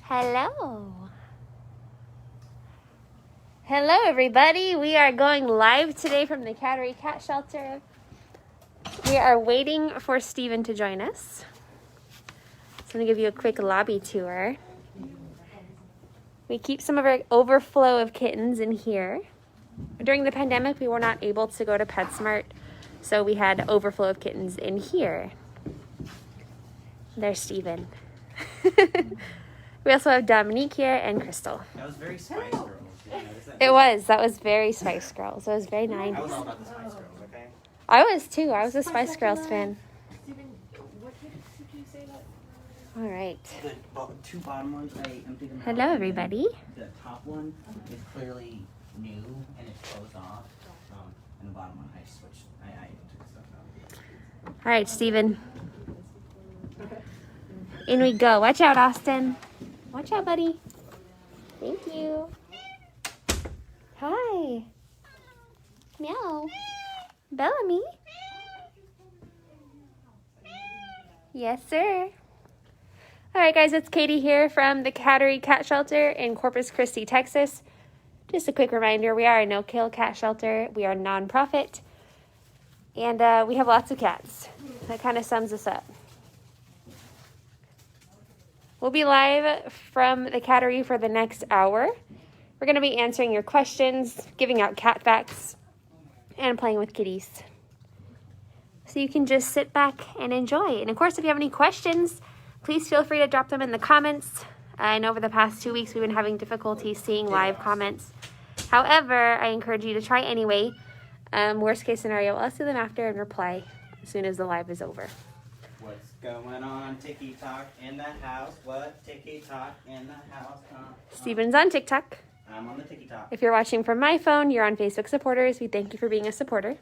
Hello. Hello, everybody. We are going live today from the Cattery Cat Shelter. We are waiting for Steven to join us. So I'm going to give you a quick lobby tour. We keep some of our overflow of kittens in here. During the pandemic, we were not able to go to PetSmart, so we had overflow of kittens in here. There's Steven. We also have Dominique here and Crystal. That was very Spice Girls. It was. That was very Spice Girls. It was very 90s. I was all about the Spice Girls, okay? I was too. I was a Spice Girls fan. Steven, what did you say that? All right. The two bottom ones, I am thinking about. Hello, everybody. The top one is clearly new and it's closed off. And the bottom one, I switched. I took stuff out. All right, Steven. In we go. Watch out, Austin. Watch out, buddy. Thank you. Hi. Meow. Bellamy. Yes, sir. All right, guys, it's Katie here from the Cattery Cat Shelter in Corpus Christi, Texas. Just a quick reminder, we are a no-kill cat shelter. We are nonprofit, and we have lots of cats. That kind of sums us up. We'll be live from the Cattery for the next hour. We're going to be answering your questions, giving out cat facts, and playing with kitties. So you can just sit back and enjoy. And of course, if you have any questions, please feel free to drop them in the comments. I know over the past 2 weeks, we've been having difficulty seeing live comments. However, I encourage you to try anyway. Worst case scenario, I'll see them after and reply as soon as the live is over. What's going on? TikTok in the house. What? TikTok in the house. Steven's on TikTok. I'm on the TikTok. If you're watching from my phone, you're on Facebook Supporters. We thank you for being a supporter.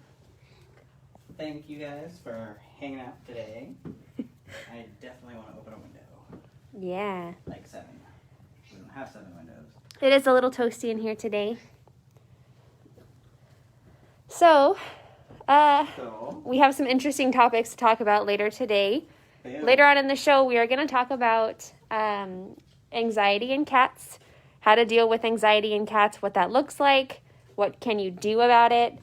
Thank you guys for hanging out today. I definitely want to open a window. Yeah. Like 7. We don't have 7 windows. It is a little toasty in here today. So, we have some interesting topics to talk about later today. Yeah. Later on in the show, we are going to talk about anxiety in cats, how to deal with anxiety in cats, what that looks like, what can you do about it,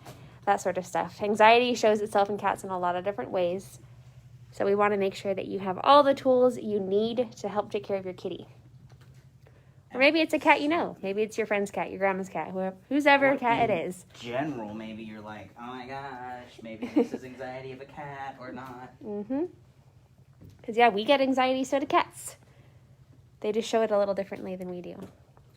that sort of stuff. Anxiety shows itself in cats in a lot of different ways. So we want to make sure that you have all the tools you need to help take care of your kitty. Or maybe it's a cat you know. Maybe it's your friend's cat, your grandma's cat, whose ever cat it is. General, maybe you're like, oh my gosh, maybe this is anxiety of a cat or not. Mm-hmm. Because, yeah, we get anxiety, so do cats. They just show it a little differently than we do.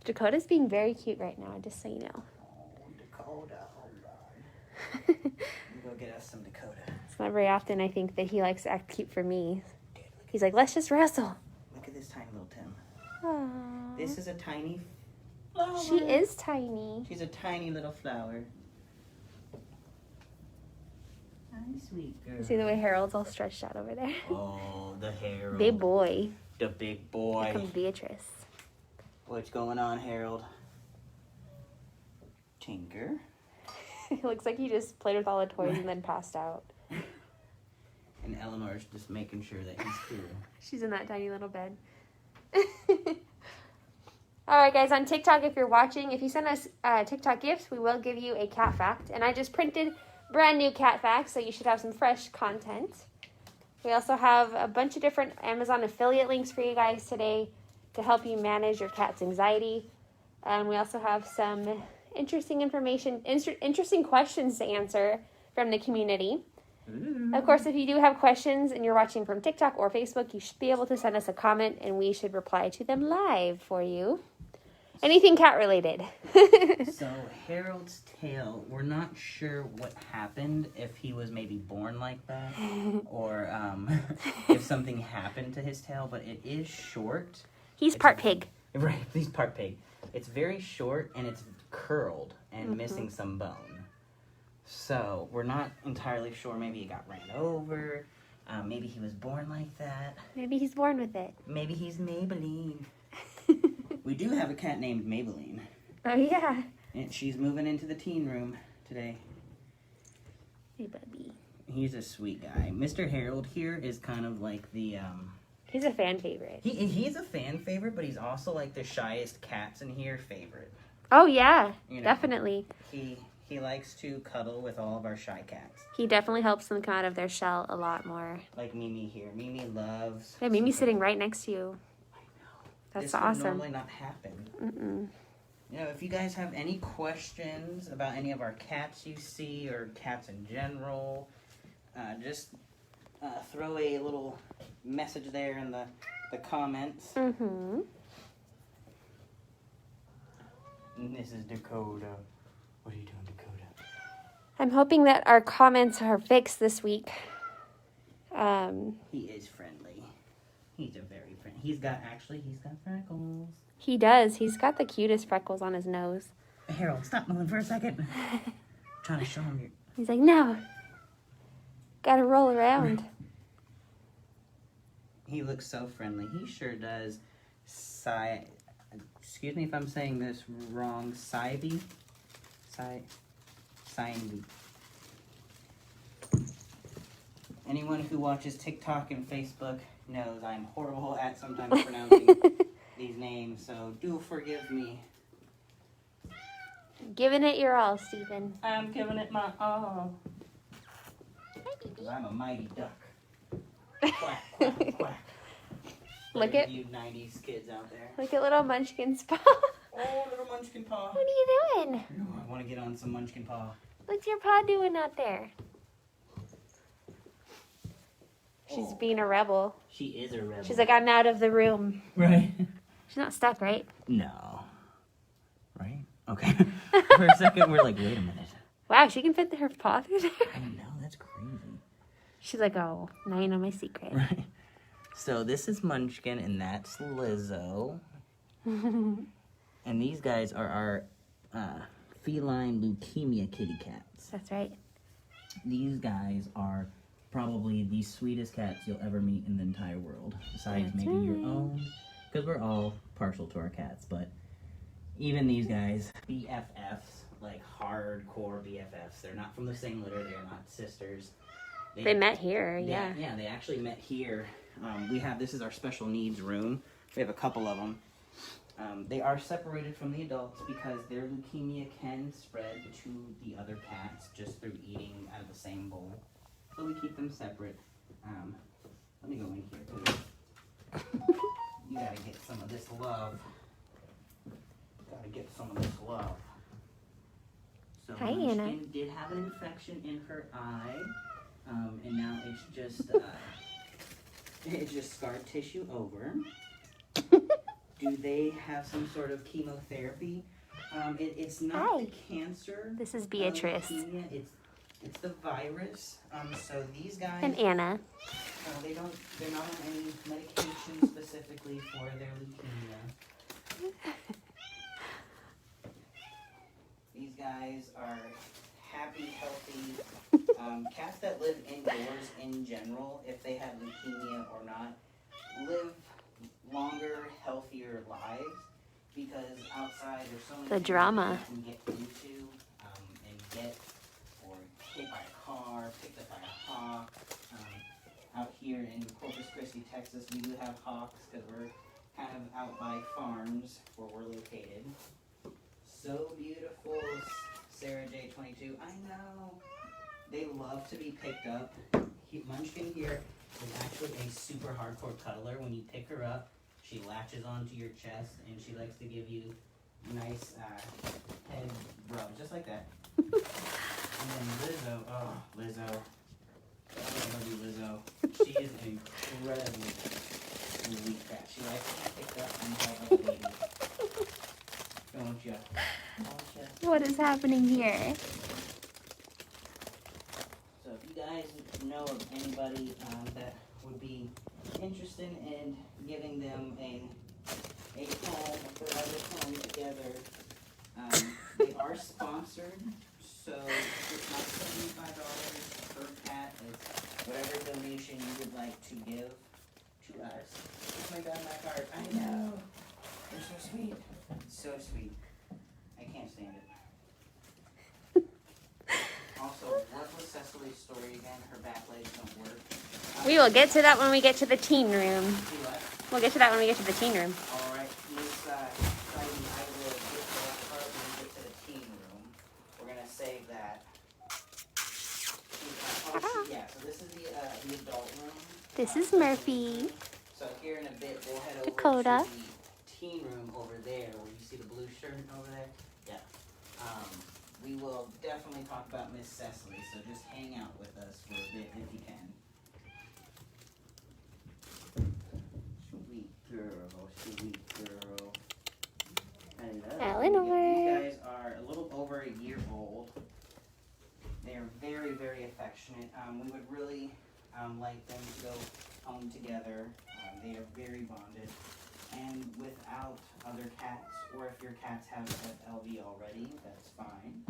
Dakota's being very cute right now, just so you know. Oh, Dakota, oh God. Let me go get us some Dakota. It's not very often, I think, that he likes to act cute for me. He's like, let's just wrestle. Look at this tiny little Tim. Aww. This is a tiny flower. She is tiny. She's a tiny little flower. Hi, sweet girl. You see the way Harold's all stretched out over there? Oh, the Harold. Big boy. The big Here boy. comes Beatrice. What's going on, Harold? Tinker. It looks like he just played with all the toys and then passed out. And Eleanor's just making sure that he's cool. She's in that tiny little bed. All right, guys, on TikTok, if you're watching, if you send us TikTok gifts, we will give you a cat fact. And I just printed brand new cat facts, so you should have some fresh content. We also have a bunch of different Amazon affiliate links for you guys today to help you manage your cat's anxiety. And we also have some interesting information, interesting questions to answer from the community. Of course, if you do have questions and you're watching from TikTok or Facebook, you should be able to send us a comment and we should reply to them live for you. Anything cat related. So, Harold's tail, we're not sure what happened, if he was maybe born like that, or if something happened to his tail, but it is short. He's part pig. Right, he's part pig. It's very short and it's curled and missing some bone. So, we're not entirely sure. Maybe he got ran over. Maybe he was born like that. Maybe he's born with it. Maybe he's Maybelline. We do have a cat named Maybelline. Oh, yeah. And she's moving into the teen room today. Hey, Bubby. He's a sweet guy. Mr. Harold here is kind of like the He's a fan favorite. He's a fan favorite, but he's also like the shyest cats in here favorite. Oh yeah, You know, definitely. He likes to cuddle with all of our shy cats. He definitely helps them come out of their shell a lot more. Like Mimi here. Mimi loves. Yeah, Mimi's sitting right next to you. I know. That's this awesome. would normally not happen. Mm-mm. You know, if you guys have any questions about any of our cats you see or cats in general, just throw a little message there in the comments. Mm-hmm. And this is Dakota. What are you doing, Dakota? I'm hoping that our comments are fixed this week. He is friendly. He's a very friendly. He's got freckles. He does. He's got the cutest freckles on his nose. Harold, stop moving for a second. Trying to show him your. He's like, no. Gotta roll around. He looks so friendly. He sure does. Excuse me if I'm saying this wrong. Sybie. Anyone who watches TikTok and Facebook knows I'm horrible at sometimes pronouncing these names, so do forgive me. Giving it your all, Stephen. I'm giving it my all. Because I'm a mighty duck. Quack, quack, quack. Look at you 90s kids out there. Look at little Munchkin's paw. Oh, little Munchkin paw. What are you doing? Ooh, I want to get on some Munchkin paw. What's your paw doing out there? She's Oh. being a rebel. She is a rebel. She's like, I'm out of the room. Right. She's not stuck, right? No. Right? Okay. For a second, we're like, wait a minute. Wow, she can fit her paw through there. I know, that's crazy. She's like, oh, now you know my secret. Right. So this is Munchkin, and that's Lizzo. And these guys are our feline leukemia kitty cats. That's right. These guys are probably the sweetest cats you'll ever meet in the entire world. Besides That's maybe your right. own. Because we're all partial to our cats. But even these guys, BFFs, like hardcore BFFs. They're not from the same litter. They're not sisters. They met here, yeah. Yeah, they actually met here. This is our special needs room. We have a couple of them. They are separated from the adults because their leukemia can spread to the other cats just through eating out of the same bowl. So we keep them separate. Let me go in here, please. You gotta get some of this love. Gotta get some of this love. So Hi, Anna. Munchkin did have an infection in her eye, and now it's just scar tissue over. Do they have some sort of chemotherapy? It's not Hi. the cancer. This is Beatrice. Leukemia. It's the virus. So these guys. And Anna. They're not on any medication specifically for their leukemia. These guys are happy, healthy cats that live indoors in general, if they have leukemia or not, live longer, healthier lives because outside there's so many The things drama. that you can get into and get or hit by a car, picked up by a hawk. Out here in Corpus Christi, Texas, we do have hawks because we're kind of out by farms where we're located. So beautiful, Sarah J22. I know. They love to be picked up. Munchkin here is actually a super hardcore cuddler. When you pick her up, she latches onto your chest and she likes to give you nice head rubs, just like that. And then Lizzo, Lizzo. I love you, Lizzo. She is an incredibly sweet cat. She likes to be picked up and held like a baby. Don't ya? What is happening here? So if you guys know of anybody that would be interested in giving them a home, a forever home together, they are sponsored, so it's not $75 per cat. It's whatever donation you would like to give to us. Oh my God, my heart! I know. They're so sweet. So sweet. I can't stand it. Also, what was Cecily's story again? Her back legs don't work. We will get to that when we get to the teen room. She We'll get to that when we get to the teen room. All right, Miss Heidi, I will get to that part when we get to the teen room. We're gonna save that. Yeah, so this is the adult room. This is Murphy. So here in a bit, we'll head over Dakota. to the teen room over there, where you see the blue shirt over there. Yeah. We will definitely talk about Miss Cecily, so just hang out with us for a bit if you can. Sweet girl, sweet girl. Hello. Eleanor. These guys are a little over a year old. They are very, very affectionate. We would really like them to go home together. They are very bonded. And without other cats, or if your cats have an LV already, that's fine.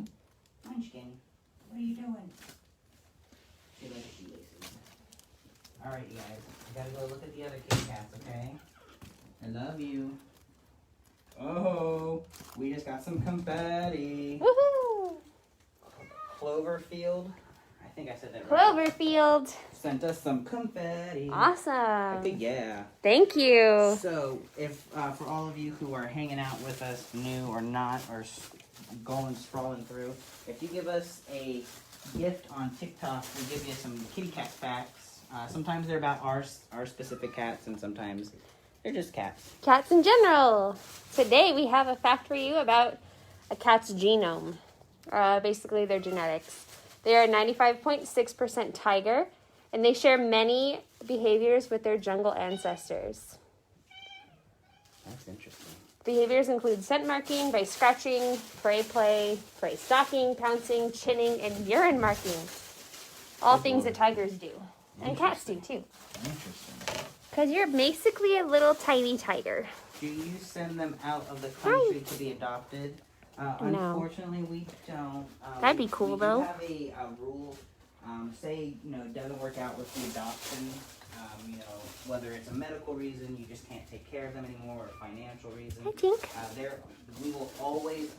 Munchkin, what are you doing? She likes shoelaces. Alright, you guys. I gotta go look at the other kitty cats, okay? I love you. Oh, we just got some confetti. Woohoo! Cloverfield. I think I said that right. Cloverfield. Sent us some confetti. Awesome. I think, yeah. Thank you. So, if for all of you who are hanging out with us, new or not, or going scrolling through, if you give us a gift on TikTok, we give you some kitty cat facts. Sometimes they're about our specific cats, and sometimes they're just cats. Cats in general. Today we have a fact for you about a cat's genome. Basically their genetics. They are 95.6% tiger, and they share many behaviors with their jungle ancestors. That's interesting. Behaviors include scent marking by scratching, prey play, prey stalking, pouncing, chinning, and urine marking. All things that tigers do. And cats do too. Interesting. Because you're basically a little tiny tiger. Do you send them out of the country to be adopted? No. Unfortunately, we don't. That'd be cool, though. We have a rule. Say, it doesn't work out with the adoption. Whether it's a medical reason, you just can't take care of them anymore, or a financial reason. I think. We will always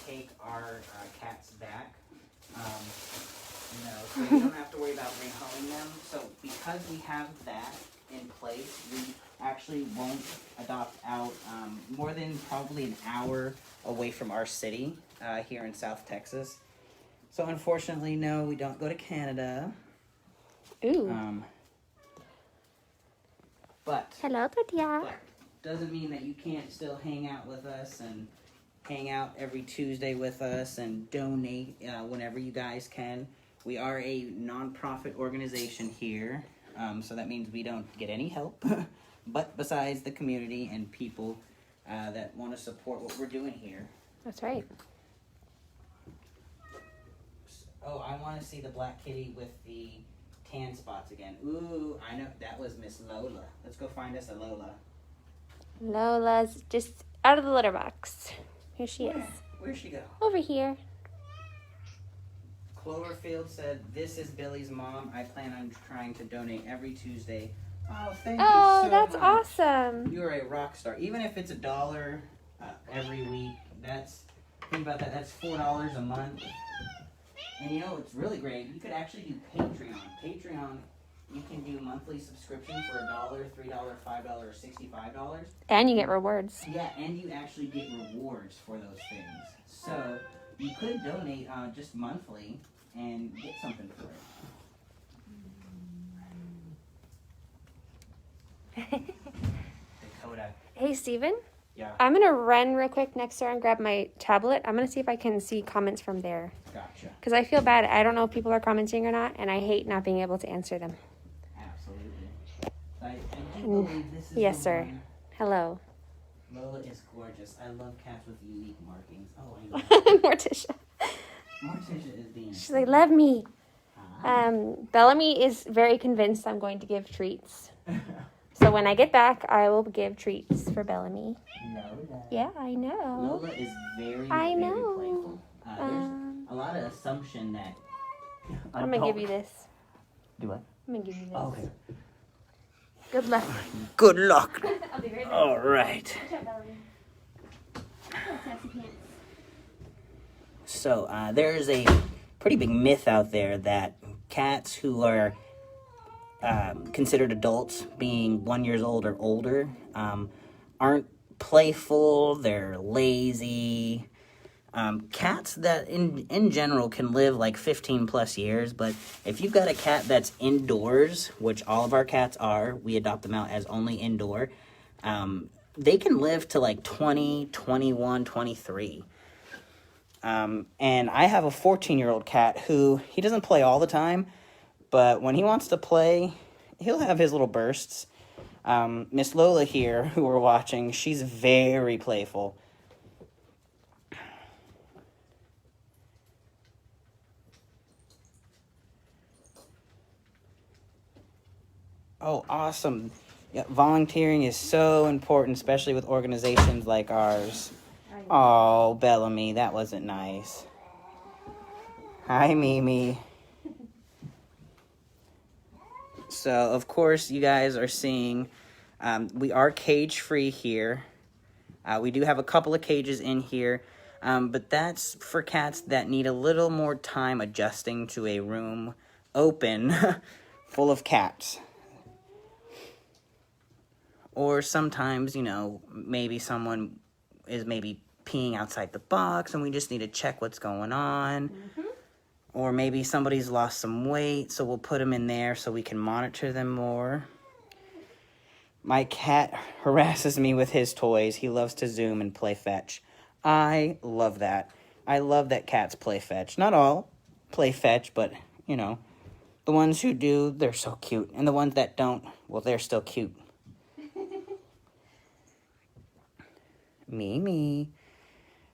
take our cats back. So you don't have to worry about rehoming them. So because we have that in place, we actually won't adopt out more than probably an hour away from our city here in South Texas. So unfortunately, no, we don't go to Canada. Ooh. But Hello, Tortilla. doesn't mean that you can't still hang out with us and hang out every Tuesday with us and donate whenever you guys can. We are a non-profit organization here, so that means we don't get any help, but besides the community and people that want to support what we're doing here. That's right. Oh, I want to see the black kitty with the tan spots again. Ooh, I know, that was Miss Lola. Let's go find us a Lola. Lola's just out of the litter box. Here she is. Where'd she go? Over here. Cloverfield said, "This is Billy's mom. I plan on trying to donate every Tuesday." Oh, thank you so that's much. awesome. You're a rock star. Even if it's $1 every week, think about that. That's $4 a month. And it's really great. You could actually do Patreon. Patreon, you can do monthly subscription for $1, $3, $5, or $65. And you get rewards. Yeah, and you actually get rewards for those things. So you could donate just monthly and get something for it. Dakota. Hey, Steven. Yeah. I'm going to run real quick next door and grab my tablet. I'm going to see if I can see comments from there. Gotcha. Because I feel bad. I don't know if people are commenting or not, and I hate not being able to answer them. Absolutely. I do believe this is Yes, the sir. one. Hello. Lola is gorgeous. I love cats with unique markings. Oh, I know. Morticia. Morticia is being... She's like, love me. Ah. Bellamy is very convinced I'm going to give treats. So when I get back, I will give treats for Bellamy. Lola. Yeah, I know. Lola is very, I very know. playful. There's a lot of assumption that... I'm going to give you this. Do what? I'm going to give you this. Okay. Good luck. Good luck. I'll be right back. All right. Good job, Bellamy. So there's a pretty big myth out there that cats who are considered adults, being 1 year old or older, aren't playful, they're lazy. Cats that in general can live like 15 plus years, but if you've got a cat that's indoors, which all of our cats are, we adopt them out as only indoor, they can live to like 20, 21, 23. And I have a 14-year-old cat who, he doesn't play all the time, but when he wants to play, he'll have his little bursts. Miss Lola here, who we're watching, she's very playful. Oh, awesome. Yeah, volunteering is so important, especially with organizations like ours. Oh, Bellamy, that wasn't nice. Hi, Mimi. So, of course, you guys are seeing, we are cage-free here. We do have a couple of cages in here, but that's for cats that need a little more time adjusting to a room open full of cats. Or sometimes, you know, maybe someone is maybe peeing outside the box and we just need to check what's going on. Mm-hmm. Or maybe somebody's lost some weight, so we'll put them in there so we can monitor them more. My cat harasses me with his toys. He loves to zoom and play fetch. I love that. I love that cats play fetch. Not all play fetch, but, you know, the ones who do, they're so cute. And the ones that don't, well, they're still cute. Mimi.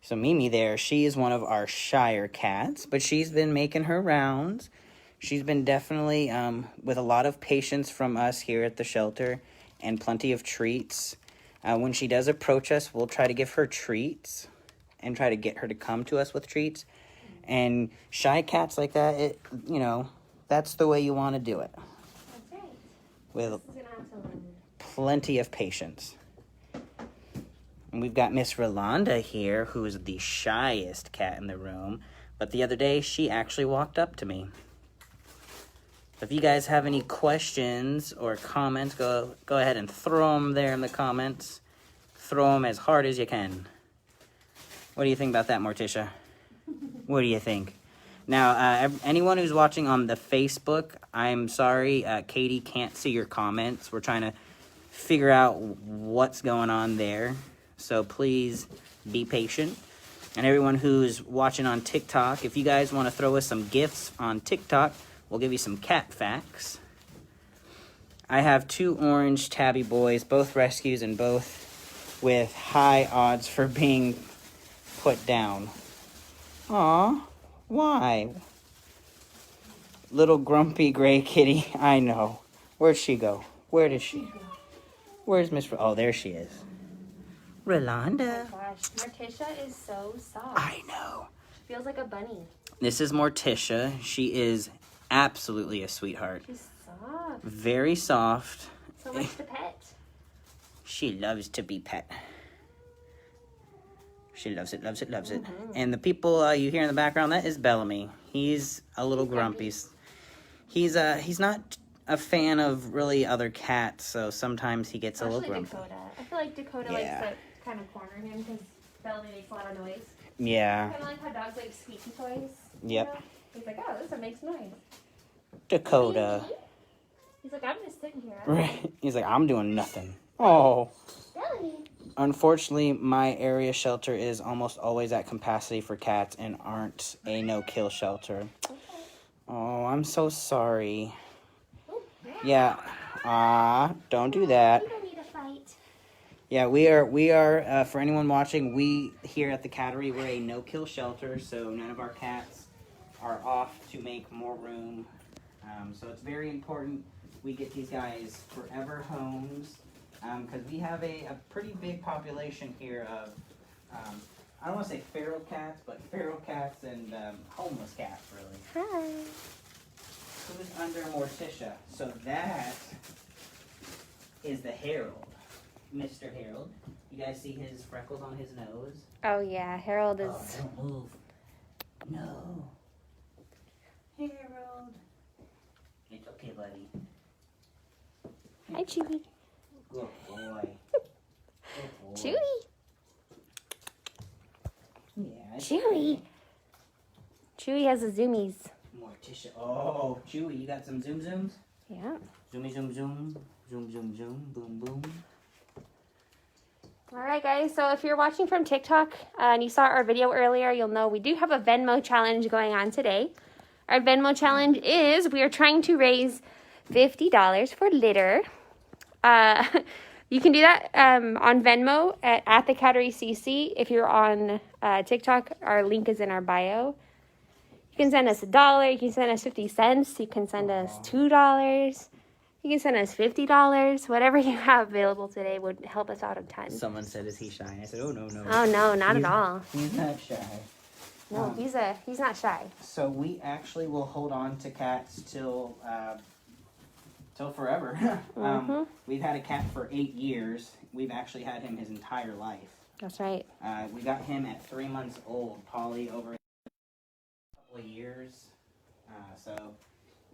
So Mimi there, she is one of our shyer cats, but she's been making her rounds. She's been definitely with a lot of patience from us here at the shelter and plenty of treats. When she does approach us, we'll try to give her treats and try to get her to come to us with treats. And shy cats like that, it, you know, that's the way you want to do it. That's right. With plenty of patience. And we've got Miss Rolanda here, who is the shyest cat in the room. But the other day, she actually walked up to me. If you guys have any questions or comments, go ahead and throw them there in the comments. Throw them as hard as you can. What do you think about that, Morticia? What do you think? Now, anyone who's watching on the Facebook, I'm sorry, Katie can't see your comments. We're trying to figure out what's going on there. So please be patient. And everyone who's watching on TikTok, if you guys want to throw us some gifts on TikTok, we'll give you some cat facts. I have 2 orange tabby boys, both rescues and both with high odds for being put down. Aw, why? Little grumpy gray kitty, I know. Where'd she go? Where did she? Where's Miss... Oh, there she is. Rolanda. Oh my gosh, Morticia is so soft. I know. She feels like a bunny. This is Morticia. She is absolutely a sweetheart. She's soft. Very soft. So much to pet. She loves to be pet. She loves it, loves it, loves it. And the people you hear in the background, that is Bellamy. He's a little grumpy. He's not a fan of really other cats, so sometimes he gets a little grumpy. Dakota. I feel like Dakota likes to kind of corner him because Bellamy makes a lot of noise. Yeah. Kind of like how dogs like squeaky toys. Yep. You know? He's like, oh, this one makes noise. Dakota. He's like, I'm just sitting here. Right. He's like, I'm doing nothing. Oh. Bellamy. Unfortunately, my area shelter is almost always at capacity for cats and aren't a no-kill shelter. Okay. Oh, I'm so sorry. Oh, Yeah. Don't do that. You don't need to fight. Yeah, we are, for anyone watching, we here at the Cattery, we're a no-kill shelter, so none of our cats are off to make more room. So it's very important we get these guys forever homes, because we have a pretty big population here of, I don't want to say feral cats, but feral cats and homeless cats, really. Hi. Who's under Morticia? So that is the Herald. Mr. Harold. You guys see his freckles on his nose? Oh, yeah. Harold is... Oh, don't move. No. Harold. It's okay, buddy. Hi, Chewy. Good boy. Chewy. Yeah. it's Chewy. okay. Chewy has the zoomies. Morticia. Oh, Chewy, you got some zoom zooms? Yeah. Zoomy zoom zoom. Zoom zoom zoom. Boom boom. All right, guys. So if you're watching from TikTok and you saw our video earlier, you'll know we do have a Venmo challenge going on today. Our Venmo challenge is we are trying to raise $50 for litter. You can do that on Venmo at the Cattery CC. If you're on TikTok, our link is in our bio. You can send us $1. You can send us 50 cents. You can send us $2. You can send us $50. Whatever you have available today would help us out a ton. Someone said, "Is he shy?" I said, "Oh no, no." Oh no, not at all. He's not shy. No, he's not shy. So we actually will hold on to cats till forever. We've had a cat for 8 years. We've actually had him his entire life. That's right. We got him at 3 months old. Polly over a couple of years. So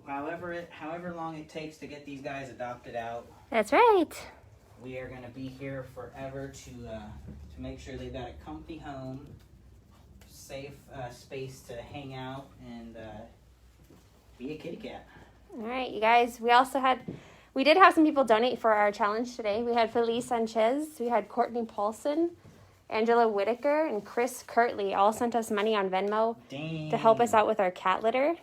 however long it takes to get these guys adopted out, That's right. we are gonna be here forever to make sure they've got a comfy home, safe space to hang out, and be a kitty cat. All right, you guys. We did have some people donate for our challenge today. We had Felice Sanchez, we had Courtney Paulson, Angela Whitaker, and Chris Kirtley all sent us money on Venmo to help us out with our cat litter.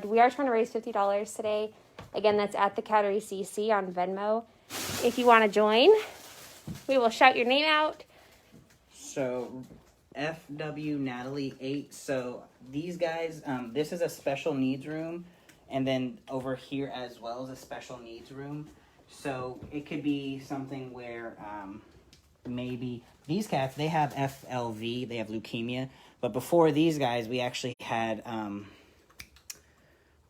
We are trying to raise $50 today. Again, that's at the Cattery CC on Venmo. If you want to join, we will shout your name out. So, FW Natalie 8. So these guys, this is a special needs room, and then over here as well is a special needs room. So it could be something where maybe these cats, they have FLV, they have leukemia, but before these guys, we actually had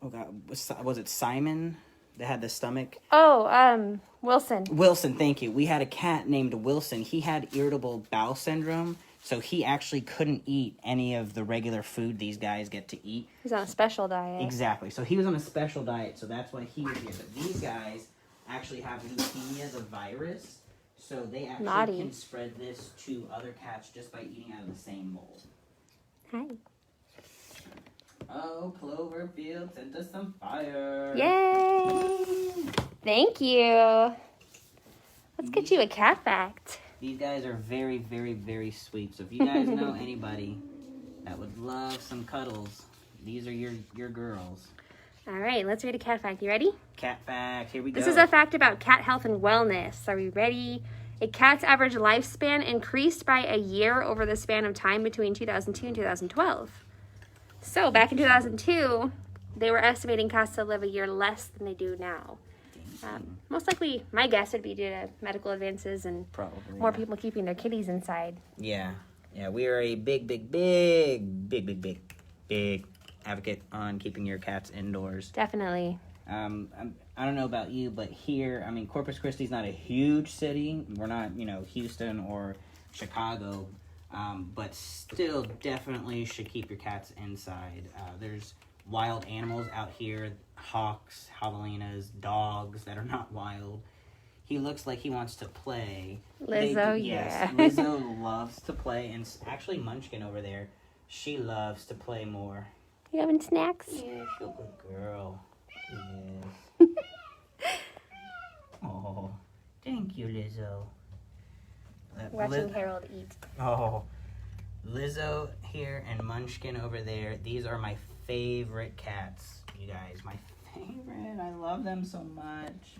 was it Simon that had the stomach? Oh, Wilson. Wilson, thank you. We had a cat named Wilson. He had irritable bowel syndrome, so he actually couldn't eat any of the regular food these guys get to eat. He's on a special diet. Exactly. So he was on a special diet, so that's why he was here. But these guys actually have leukemia, the virus, so they actually can spread this to other cats just by eating out of the same bowl. Hi. Oh, Cloverfield sent us some fire. Yay! Thank you. Let's get you a cat fact. These guys are very, very, very sweet. So if you guys know anybody that would love some cuddles, these are your girls. All right, let's read a cat fact. You ready? Cat fact, here we go. This is a fact about cat health and wellness. Are we ready? A cat's average lifespan increased by a year over the span of time between 2002 and 2012. So back in 2002, they were estimating cats to live a year less than they do now. Most likely, my guess would be due to medical advances and probably more people keeping their kitties inside. Yeah, we are a big advocate on keeping your cats indoors. Definitely. I don't know about you, but here, I mean, Corpus Christi's not a huge city. We're not, Houston or Chicago, but still definitely should keep your cats inside. There's wild animals out here, hawks, javelinas, dogs that are not wild. He looks like he wants to play. Lizzo, yes, yeah. Lizzo loves to play, and actually Munchkin over there, she loves to play more. You having snacks? Yeah, she's a good girl. Yes. Oh, thank you, Lizzo. Watching Harold eat. Oh, Lizzo here and Munchkin over there. These are my favorite cats, you guys. My favorite. I love them so much.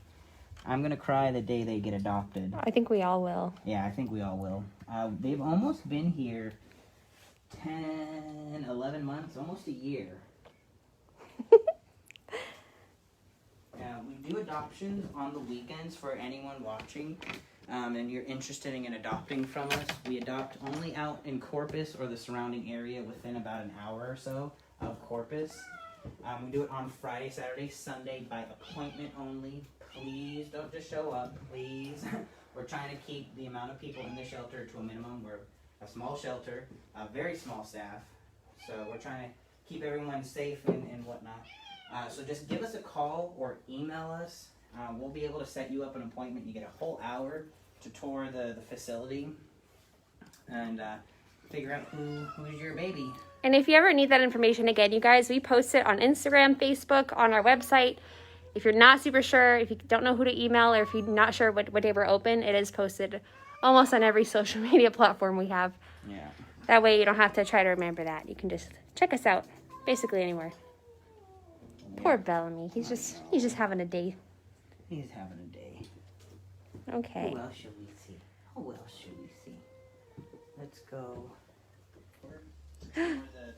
I'm going to cry the day they get adopted. I think we all will. Yeah, I think we all will. They've almost been here 10, 11 months, almost a year. We do adoptions on the weekends for anyone watching, and you're interested in adopting from us. We adopt only out in Corpus or the surrounding area within about an hour or so of Corpus. We do it on Friday, Saturday, Sunday by appointment only. Please don't just show up, please. We're trying to keep the amount of people in the shelter to a minimum. We're a small shelter, a very small staff, so we're trying to keep everyone safe and whatnot. So just give us a call or email us. we'll be able to set you up an appointment. You get a whole hour to tour the facility and figure out who's your baby. And if you ever need that information again, you guys, we post it on Instagram, Facebook, on our website. If you're not super sure, if you don't know who to email, or if you're not sure what day we're open, it is posted almost on every social media platform we have. Yeah. That way you don't have to try to remember that. You can just check us out basically anywhere. Yeah. Poor Bellamy. He's just having a day. He's having a day. Okay. Who else should we see? Who else should we see? Let's go.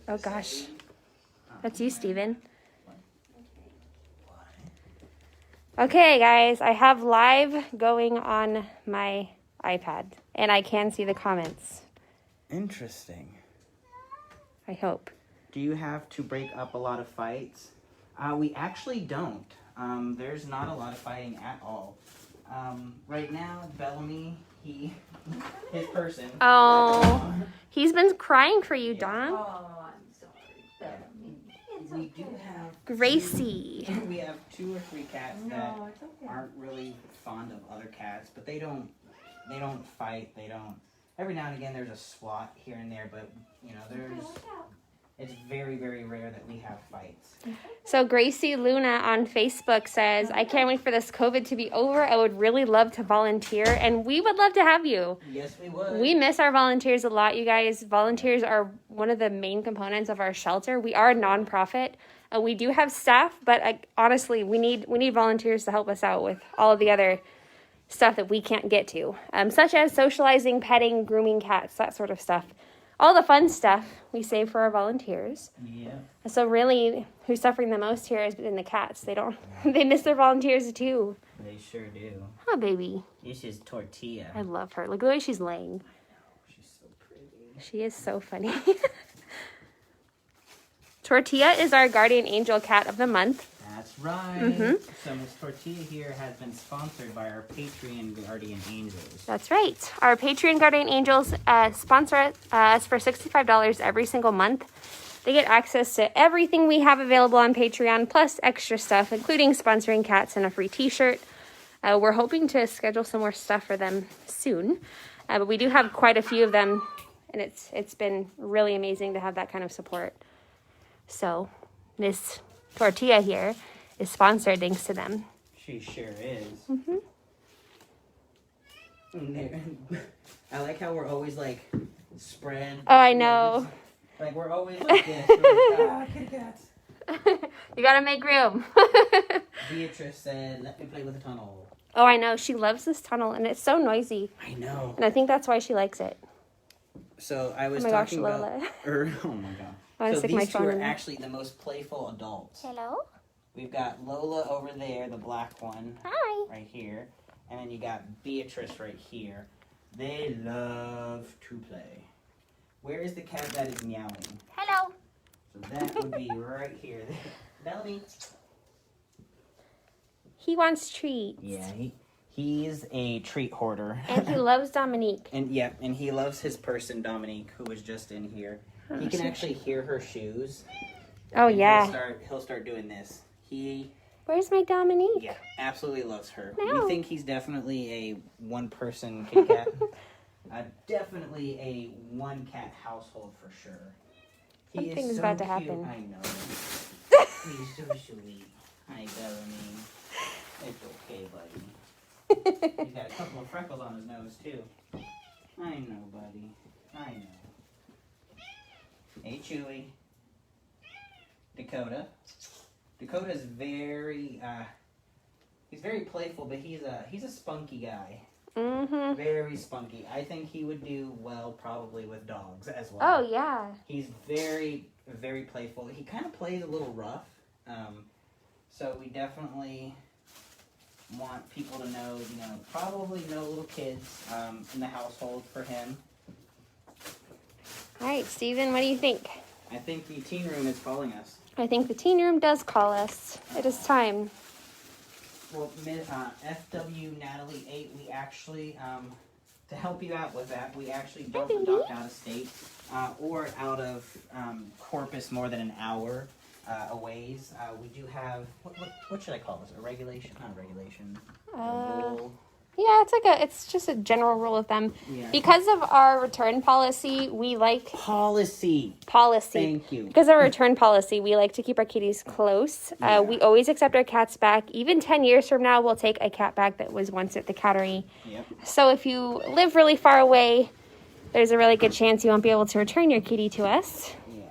Oh gosh. That's you, Steven. Okay, guys, I have live going on my iPad, and I can see the comments. Interesting. I hope. Do you have to break up a lot of fights? We actually don't. There's not a lot of fighting at all. Right now, Bellamy, his person. Oh, he's been crying for you, Don. Oh, I'm sorry. We do have Gracie. We have 2 or 3 cats that No, it's okay. aren't really fond of other cats, but they don't fight. They don't. Every now and again, there's a swat here and there, but you know, it's very, very rare that we have fights. So Gracie Luna on Facebook says, I can't wait for this COVID to be over. I would really love to volunteer, and we would love to have you. Yes, we would. We miss our volunteers a lot, you guys. Volunteers are one of the main components of our shelter. We are a nonprofit. We do have staff, but honestly, we need volunteers to help us out with all of the other stuff that we can't get to, such as socializing, petting, grooming cats, that sort of stuff. All the fun stuff we save for our volunteers. Yeah. So really, who's suffering the most here has been the cats. They miss their volunteers too. They sure do. Oh, baby. This is Tortilla. I love her. Look at the way she's laying. She's so pretty. She is so funny. Tortilla is our guardian angel cat of the month. That's right. Mm-hmm. So Miss Tortilla here has been sponsored by our Patreon Guardian Angels. That's right. Our Patreon guardian angels sponsor us for $65 every single month. They get access to everything we have available on Patreon, plus extra stuff, including sponsoring cats and a free t-shirt. We're hoping to schedule some more stuff for them soon, but we do have quite a few of them, and it's been really amazing to have that kind of support. So Miss Tortilla here is sponsored thanks to them. She sure is. Mm-hmm. I like how we're always like spread. Oh, I know. Like we're always like this. We're like, kitty cats. You gotta make room. Beatrice said, "Let me play with the tunnel." Oh, I know. She loves this tunnel, and it's so noisy. I know. And I think that's why she likes it. So I was Oh my gosh, talking Lola. about. Oh my god. I want to So stick my these two phone are in there. actually the most playful adults. Hello. We've got Lola over there, the black one, Hi. right here, and then you got Beatrice right here. They love to play. Where is the cat that is meowing? Hello. So that would be right here. Bellamy. He wants treats. Yeah, he's a treat hoarder. And he loves Dominique. And he loves his person Dominique, who was just in here. He can actually hear her shoes. Oh, and yeah. He'll start doing this. He Where's my Dominique? absolutely loves her. No. We think he's definitely a one-person kitty cat. Definitely a one-cat household for sure. He Something's is so about to cute. happen. I know. He's so sweet. Hi, Bellamy. It's okay, buddy. He's got a couple of freckles on his nose, too. I know, buddy. I know. Hey, Chewy. Dakota's very, he's very playful, but he's a spunky guy. Mm-hmm. Very spunky. I think he would do well probably with dogs as well. Oh, yeah. He's very, very playful. He kind of plays a little rough. So we definitely want people to know, probably no little kids in the household for him. All right, Steven, what do you think? I think the teen room is calling us. I think the teen room does call us. It is time. Well, FW Natalie 8, we actually, to help you out with that, we actually don't adopt out of state or out of Corpus more than an hour. a ways. We do have what should I call this? A regulation? Not a regulation. A rule. Yeah, it's just a general rule of thumb. Yeah. Because of our return policy, we like Policy. Thank you. Because of our return policy, we like to keep our kitties close. Yeah. We always accept our cats back. Even 10 years from now, we'll take a cat back that was once at the Cattery. Yep. So if you live really far away, there's a really good chance you won't be able to return your kitty to us. Yeah.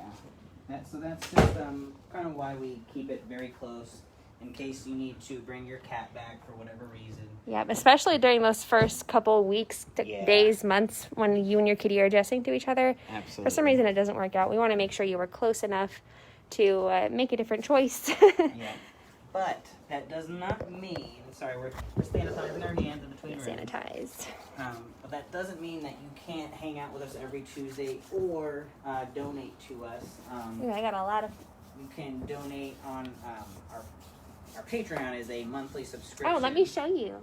That's just kind of why we keep it very close in case you need to bring your cat back for whatever reason. Yeah, especially during those first couple weeks, Yeah. days, months when you and your kitty are adjusting to each other. Absolutely. For some reason, it doesn't work out. We want to make sure you were close enough to make a different choice. Yeah. But that does not mean, sorry, we're sanitizing our hands in between rooms. Sanitized. But that doesn't mean that you can't hang out with us every Tuesday or donate to us. Ooh, I got a lot of... You can donate on our Patreon is a monthly subscription. Oh, let me show you.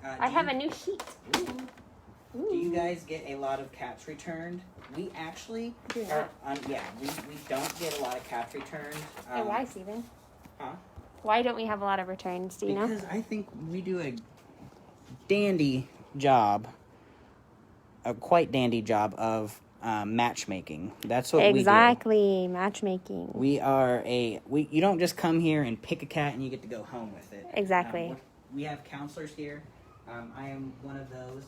I have a new sheet. Ooh. Do you guys get a lot of cats returned? We actually Do are, we don't get a lot of cats returned. And why, Steven? Huh? Why don't we have a lot of returns? Do you know? Because I think we do a dandy job, a quite dandy job of matchmaking. That's what Exactly, matchmaking. we you don't just come here and pick a cat and you get to go home with it. Exactly. We have counselors here. I am one of those.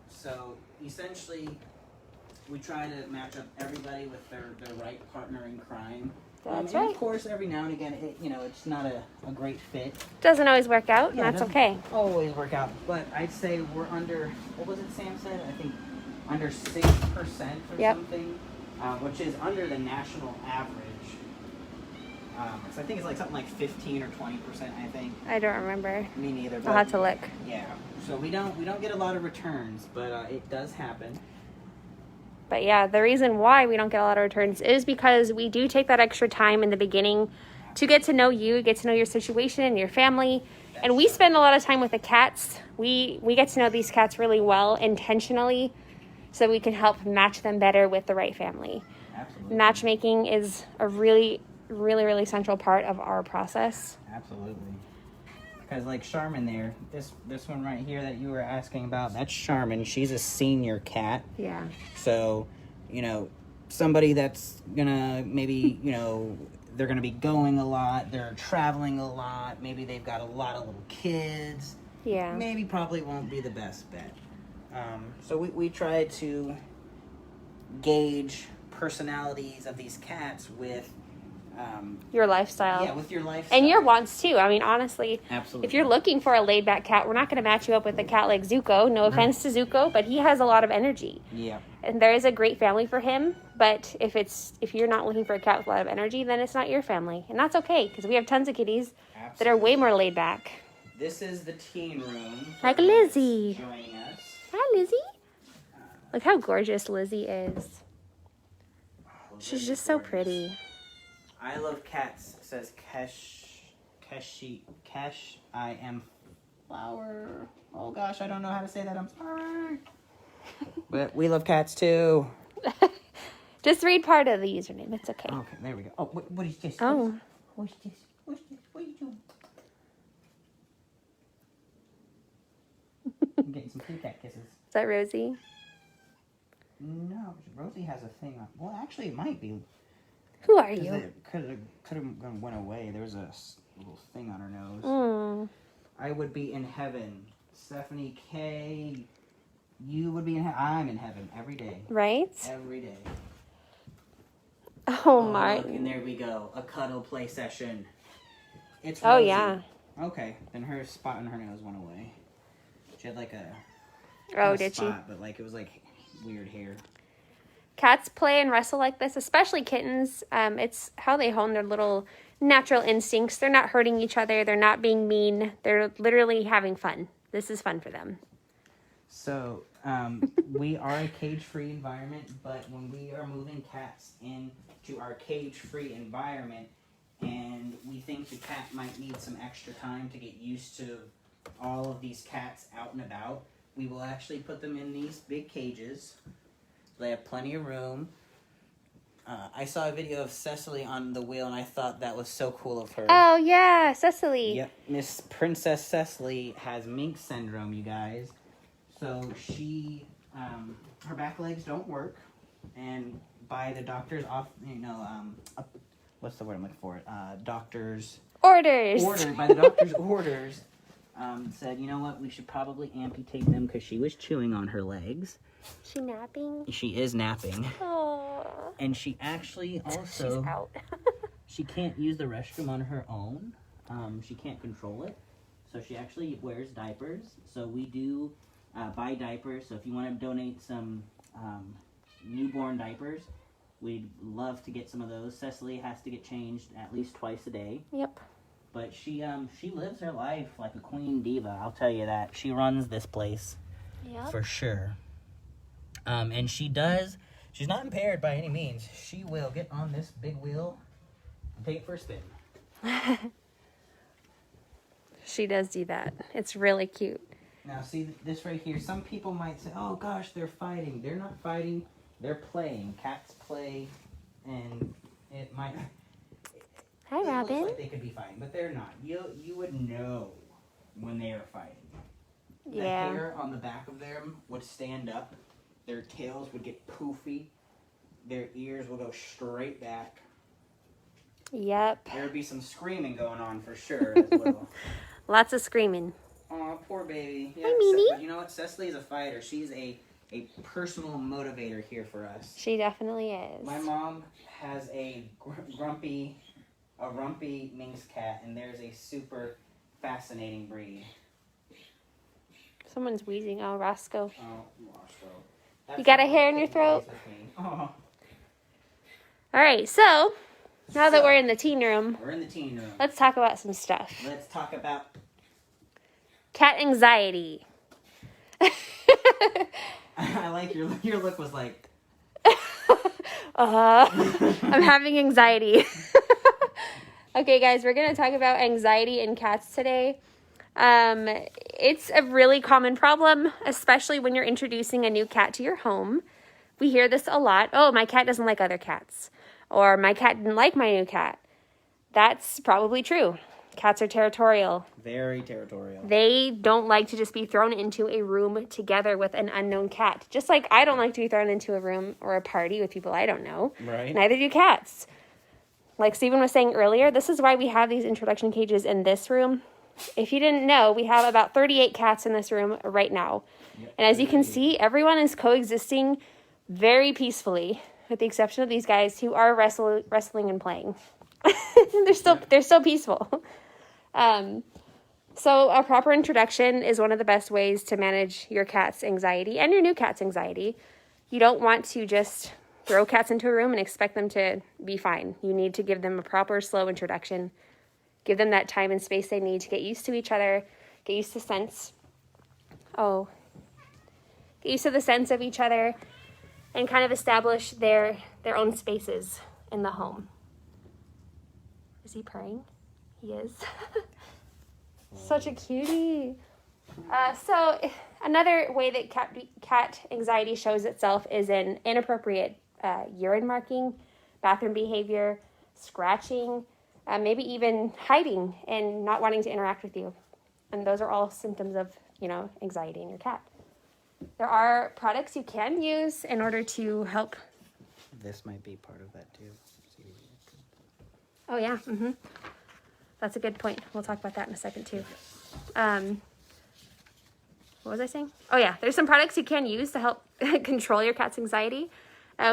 So essentially, we try to match up everybody with their right partner in crime. That's and right. of course, every now and again, it's not a great fit. Doesn't always work out, and Yeah, it that's doesn't okay. always work out, but I'd say we're under, what was it Sam said? I think under 6% or Yep. something, which is under the national average. So I think it's like something like 15 or 20%, I think. I don't remember. Me neither. I'll have to look. Yeah. So we don't get a lot of returns, but it does happen. But yeah, the reason why we don't get a lot of returns is because we do take that extra time in the beginning to get to know you, get to know your situation and your family. And we spend a lot of time with the cats. We get to know these cats really well intentionally so we can help match them better with the right family. Absolutely. Matchmaking is a really, really, really central part of our process. Absolutely. Because like Charmin there, this one right here that you were asking about, that's Charmin. She's a senior cat. Yeah. So, somebody that's gonna maybe, they're gonna be going a lot, they're traveling a lot, maybe they've got a lot of little kids. Yeah. Maybe probably won't be the best bet. So we try to gauge personalities of these cats with Your lifestyle. yeah, with your lifestyle. And your wants too. I mean, honestly, Absolutely. if you're looking for a laid back cat, we're not going to match you up with a cat like Zuko. No offense to Zuko, but he has a lot of energy. Yeah. And there is a great family for him. But if you're not looking for a cat with a lot of energy, then it's not your family. And that's okay, because we have tons of kitties that are way more laid back. This is the teen room. Like Lizzie. Joining us. Hi, Lizzie. Look how gorgeous Lizzie is. She's just so pretty. I love cats. It says Kesh, I am flower. Oh gosh, I don't know how to say that. I'm sorry. But we love cats too. Just read part of the username. It's okay. Okay, there we go. Oh, what is this? Oh. What's this? What's this? What are you doing? I'm getting some kitty cat kisses. Is that Rosie? No, Rosie has a thing on. Well, actually, it might be. Who are 'Cause you? it could have went away. There was a little thing on her nose. Mm. I would be in heaven. Stephanie K. You would be in heaven. I'm in heaven every day. Right? Every day. Oh, Look, Martin. and there we go. A cuddle play session. It's Oh, Rosie. yeah. Okay, then her spot on her nose went away. She had like a. Oh, not a did she? spot, but like it was like weird hair. Cats play and wrestle like this, especially kittens. It's how they hone their little natural instincts. They're not hurting each other. They're not being mean. They're literally having fun. This is fun for them. So, we are a cage-free environment, but when we are moving cats into our cage-free environment, and we think the cat might need some extra time to get used to all of these cats out and about, we will actually put them in these big cages. They have plenty of room. I saw a video of Cecily on the wheel, and I thought that was so cool of her. Oh, yeah, Cecily. Yep, Miss Princess Cecily has mink syndrome, you guys. So she, her back legs don't work, and by the doctor's what's the word I'm looking for? Doctor's Orders. by the doctor's orders, said, you know what, we should probably amputate them because she was chewing on her legs. She napping? She is napping. Oh. And she actually also... She's out. She can't use the restroom on her own. She can't control it. So she actually wears diapers. So we do buy diapers. So if you want to donate some newborn diapers, we'd love to get some of those. Cecily has to get changed at least twice a day. Yep. But she lives her life like a queen diva, I'll tell you that. She runs this place. Yep. For sure. And she's not impaired by any means. She will get on this big wheel and take it for a spin. She does do that. It's really cute. Now, see this right here. Some people might say, oh gosh, they're fighting. They're not fighting. They're playing. Cats play, and it might... Hi, Robin. It looks like they could be fighting, but they're not. You would know when they are fighting. Yeah. The hair on the back of them would stand up. Their tails would get poofy. Their ears will go straight back. Yep. There would be some screaming going on for sure as well. Lots of screaming. Aw, poor baby. Yeah, Hi, Mimi. But you know what? Cecily's a fighter. She's a personal motivator here for us. She definitely is. My mom has a rumpy Manx cat, and there's a super fascinating breed. Someone's wheezing. Oh, Roscoe. Oh, Roscoe. You got a hair in your throat? Oh. All right, so now that we're in the teen room, We're in the teen room. let's talk about some stuff. Let's talk about... Cat anxiety. I like your look was like... I'm having anxiety. Okay, guys, we're going to talk about anxiety in cats today. It's a really common problem, especially when you're introducing a new cat to your home. We hear this a lot. Oh, my cat doesn't like other cats. Or my cat didn't like my new cat. That's probably true. Cats are territorial. Very territorial. They don't like to just be thrown into a room together with an unknown cat. Just like I don't like to be thrown into a room or a party with people I don't know. Right. Neither do cats. Like Stephen was saying earlier, this is why we have these introduction cages in this room. If you didn't know, we have about 38 cats in this room right now. Yep. And as you can see, everyone is coexisting very peacefully, with the exception of these guys who are wrestling and playing. They're still peaceful. So a proper introduction is one of the best ways to manage your cat's anxiety and your new cat's anxiety. You don't want to just throw cats into a room and expect them to be fine. You need to give them a proper, slow introduction. Give them that time and space they need to get used to each other, get used to the sense of each other, and kind of establish their own spaces in the home. Is he purring? He is. Such a cutie. So another way that cat anxiety shows itself is in inappropriate urine marking, bathroom behavior, scratching, maybe even hiding and not wanting to interact with you. And those are all symptoms of, anxiety in your cat. There are products you can use in order to help. This might be part of that too. Oh, yeah. Mm-hmm. That's a good point. We'll talk about that in a second too. What was I saying? Oh, yeah. There's some products you can use to help control your cat's anxiety.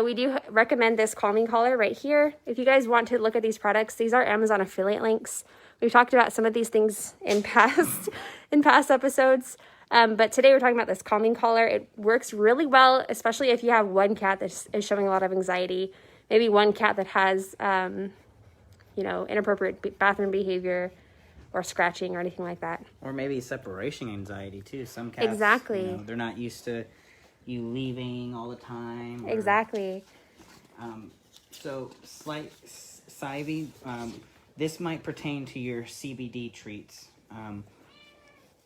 We do recommend this calming collar right here. If you guys want to look at these products, these are Amazon affiliate links. We've talked about some of these things in past episodes. But today we're talking about this calming collar. It works really well, especially if you have one cat that is showing a lot of anxiety. Maybe one cat that has, inappropriate bathroom behavior or scratching or anything like that. Or maybe separation anxiety too. Some cats, exactly. They're not used to you leaving all the time. Exactly. So, Sivy, this might pertain to your CBD treats.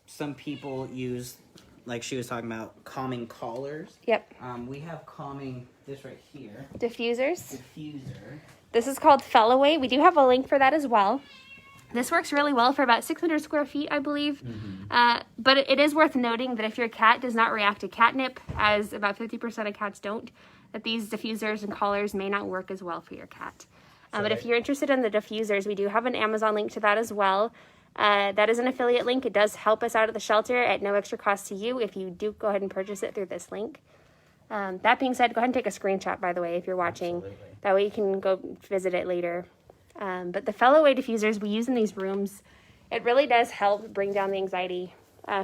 Some people use, like she was talking about, calming collars. Yep. We have calming this right here. Diffusers. Diffuser. This is called Fellaway. We do have a link for that as well. This works really well for about 600 square feet, I believe. But it is worth noting that if your cat does not react to catnip, as about 50% of cats don't, that these diffusers and collars may not work as well for your cat. But if you're interested in the diffusers, we do have an Amazon link to that as well. That is an affiliate link. It does help us out at the shelter at no extra cost to you if you do go ahead and purchase it through this link. That being said, go ahead and take a screenshot, by the way, if you're watching. Absolutely. That way you can go visit it later. But the Fellaway diffusers we use in these rooms, it really does help bring down the anxiety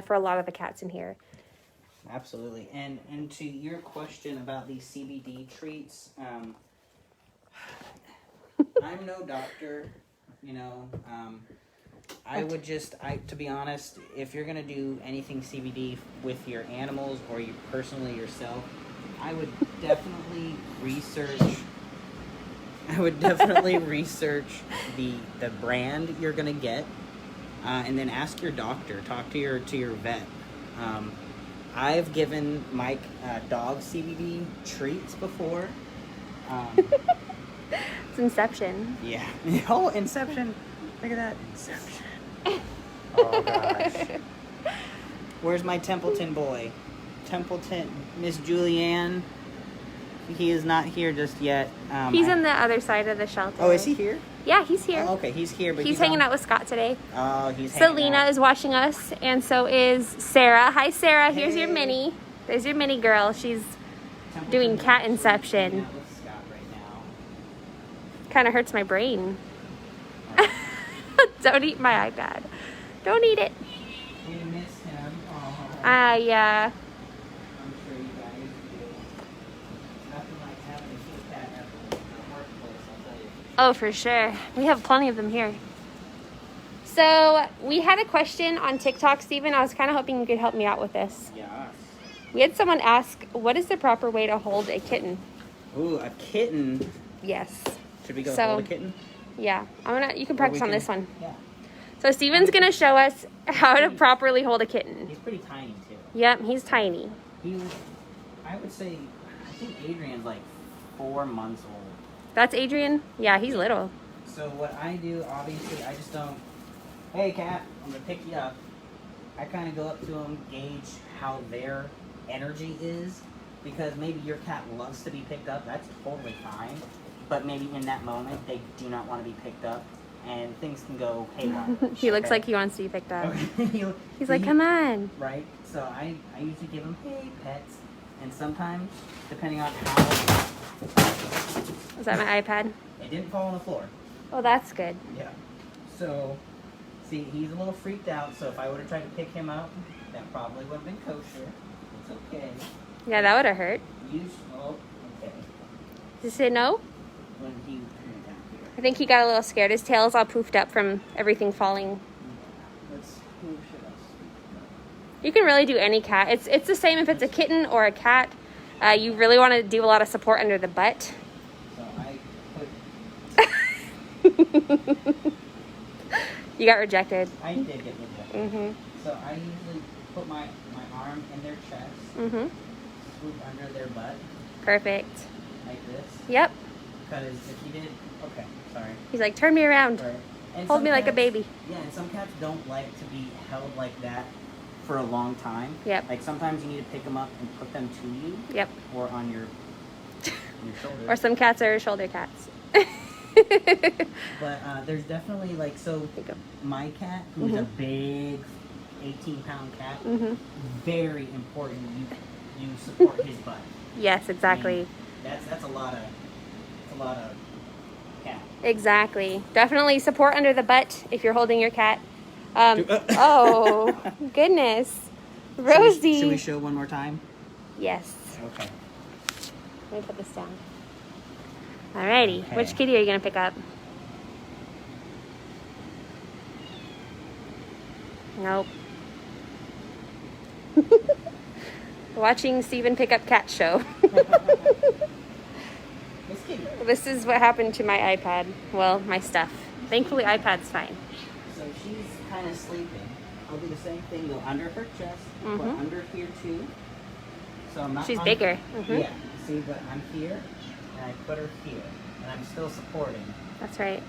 for a lot of the cats in here. Absolutely. And to your question about these CBD treats, I'm no doctor, you know. To be honest, if you're going to do anything CBD with your animals or you personally yourself, I would definitely research the brand you're going to get, and then ask your doctor, talk to your vet. I've given Mike dog CBD treats before. It's Inception. Yeah. Oh, Inception. Look at that. Inception. Oh, gosh. Where's my Templeton boy? Templeton, Miss Julianne. He is not here just yet. He's on the other side of the shelter. Oh, is he here? Yeah, he's here. Oh, okay, he's here. But He's hanging out with Scott today. Oh, he's hanging Selena out. is watching us, and so is Sarah. Hi, Sarah. Here's your Hey. mini. There's your mini girl. She's Templeton doing is cat actually inception. hanging out with Scott right now. kind of hurts my brain. Don't eat my iPad. Don't eat it. We miss him. Oh. Yeah. I'm sure you guys do. Nothing like having a cute cat at the workplace, I'll tell you. Oh, for sure. We have plenty of them here. So we had a question on TikTok, Steven. I was kind of hoping you could help me out with this. Yeah. We had someone ask, what is the proper way to hold a kitten? Ooh, a kitten. Yes. Should we go So- hold a kitten? Yeah. You can Or practice we on can- this one. Yeah. So Steven's going to show us how to properly hold a kitten. He's pretty tiny, too. Yep, he's tiny. He was, I would say, I think Adrian's like 4 months old. That's Adrian? Yeah, he's little. So what I do, obviously, I just don't, hey cat, I'm gonna pick you up. I kind of go up to them, gauge how their energy is, because maybe your cat loves to be picked up, that's totally fine. But maybe in that moment, they do not want to be picked up, and things can go haywire. He looks Okay? like he wants to be picked up. Okay. He's like, come on. Right? So I usually give them, hey, pets. And sometimes, depending on how... Is that my iPad? It didn't fall on the floor. Oh, that's good. Yeah. So, see, he's a little freaked out, so if I would have tried to pick him up, that probably would have been kosher. It's okay. Yeah, that would have hurt. Oh, okay. Did you say no? When he went down here. I think he got a little scared. His tail's all poofed up from everything falling. Let's, who should I You can really do any cat. It's the same if it's a kitten or a cat. You really want to do a lot of support under the butt. So I put, You got rejected. I did get rejected. Mm-hmm. So I usually put my arm in their chest, Mm-hmm. swoop under their butt, Perfect. like this. Yep. Because if you did, okay, sorry. He's like, turn me around. Right. And Hold some me like a cats- baby. Yeah, and some cats don't like to be held like that for a long time. Yep. Like sometimes you need to pick them up and put them to you. Yep. Or on your shoulder. Or some cats are shoulder cats. But there's definitely like, so There you go. my cat, who's a big 18-pound cat, Mm-hmm. very important you support his butt. Yes, exactly. That's a lot of cat. Exactly. Definitely support under the butt if you're holding your cat. Oh, goodness. Rosie. Should we show one more time? Yes. Okay. Let me put this down. Alrighty. Okay. Which kitty are you going to pick up? Nope. Watching Steven pick up cat show. This kitty. This is what happened to my iPad. Well, my stuff. Thankfully, iPad's fine. So she's kind of sleeping. I'll do the same thing, go under her chest, but Mhm. under here too. So I'm not She's on- bigger. Mhm. Yeah. See, but I'm here, and I put her here, and I'm still supporting. That's right.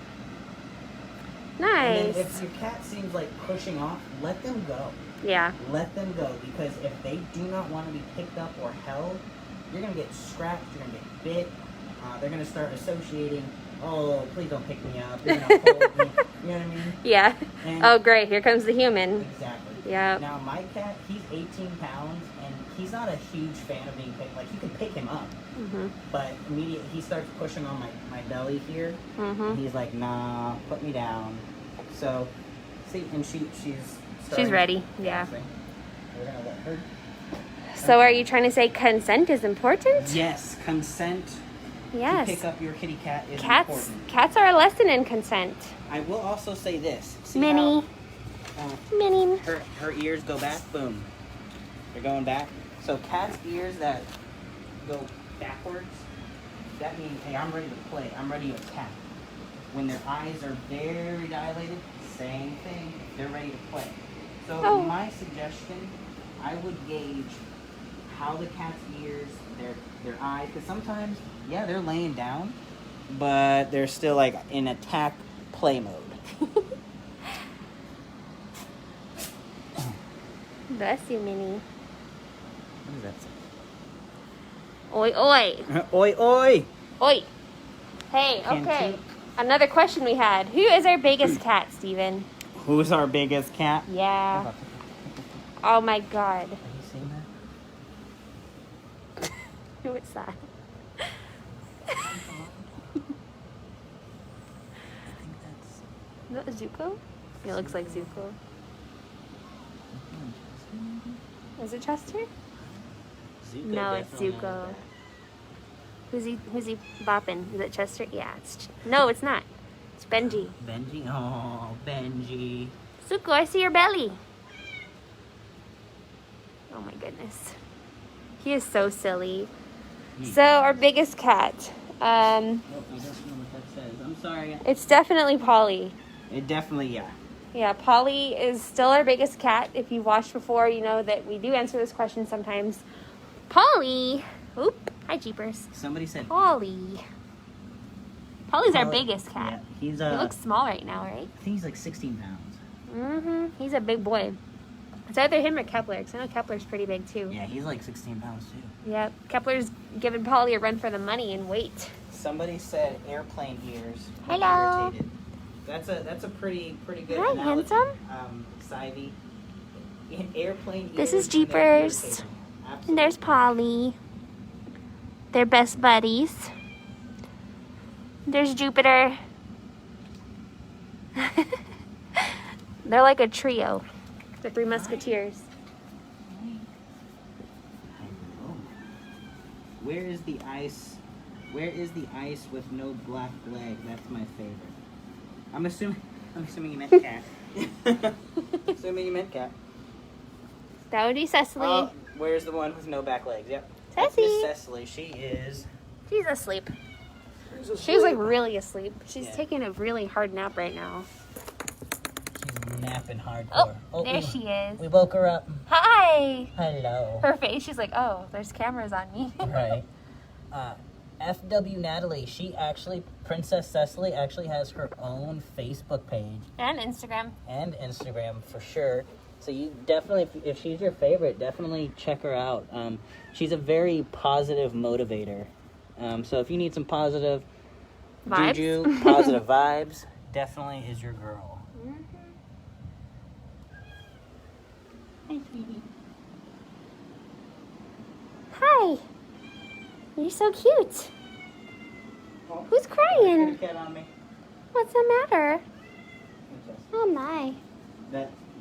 And then Nice. if your cat seems like pushing off, let them go. Yeah. Let them go, because if they do not want to be picked up or held, you're going to get scratched, you're going to get bit. They're going to start associating, oh, please don't pick me up. You're going to hold me. You know what I mean? Yeah. And Oh, great. Here comes the human. exactly. Yeah. Now, my cat, he's 18 pounds, and he's not a huge fan of being picked. Like, you can pick him up, but immediately he starts pushing on my belly here, and he's like, nah, put me down. So, see, and she's ready, yeah. We're going to let her. So are you trying to say consent is important? Yes, consent Yes. to pick up your kitty cat is important. Cats are a lesson in consent. I will also say this. See Minnie. how, Minnie. her ears go back? Boom. They're going back. So cats' ears that go backwards, that means, hey, I'm ready to play. I'm ready to attack. When their eyes are very dilated, same thing. They're ready to play. So my suggestion, I would gauge how the cat's ears, their eyes, because sometimes, yeah, they're laying down, but they're still like in attack play mode. Bless you, Minnie. What does that say? Oi, oi. Oi, oi! Oi. Hey, okay. Another question we had. Who is our biggest cat, Steven? Who's our biggest cat? Yeah. Oh my god. Have you seen that? Who is that? I think that's... Is that Zuko? It looks like Zuko. Is it Chester? Zuko No, it's definitely Zuko. has that. Who's he bopping? Is it Chester? Yeah, no, it's not. It's Benji. Benji? Oh, Benji. Zuko, I see your belly. Oh my goodness. He is so silly. So our biggest cat. Oh, I don't know what that says. I'm sorry. It's definitely Polly. It definitely, yeah. Yeah, Polly is still our biggest cat. If you've watched before, you know that we do answer this question sometimes. Polly. Oop. Hi, Jeepers. Somebody said... Polly's our Polly- biggest cat. Yeah, he's He looks small right now, right? I think he's like 16 pounds. He's a big boy. It's either him or Kepler, because I know Kepler's pretty big too. Yeah, he's like 16 pounds too. Yep. Kepler's giving Polly a run for the money and weight. Somebody said airplane ears. when Hello. irritated. That's a pretty good Hi, analogy. handsome. Sivy. Airplane ears. This is when they're Jeepers. irritated. Absolutely. And there's Polly. They're best buddies. There's Jupiter. They're like a trio. The Three Musketeers. Where is the ice? Where is the ice with no black leg? That's my favorite. I'm assuming you meant cat. Assuming you meant cat. That would be Cecily. Oh, where's the one with no back legs? Yep. That's Ceci. Miss Cecily. She is. She's asleep. She's like really asleep. She's Yeah. taking a really hard nap right now. She's napping hardcore. There she is. We woke her up. Hi. Hello. Her face, she's like, oh, there's cameras on me. Right. FW Natalie, Princess Cecily actually has her own Facebook page And Instagram. and Instagram for sure. So you definitely, if she's your favorite, definitely check her out. She's a very positive motivator. So if you need some positive Vibes? juju, positive vibes, definitely is your girl. Hi, sweetie. Hi. You're so cute. Oh, Who's crying? Cat on me. What's the matter? Oh my.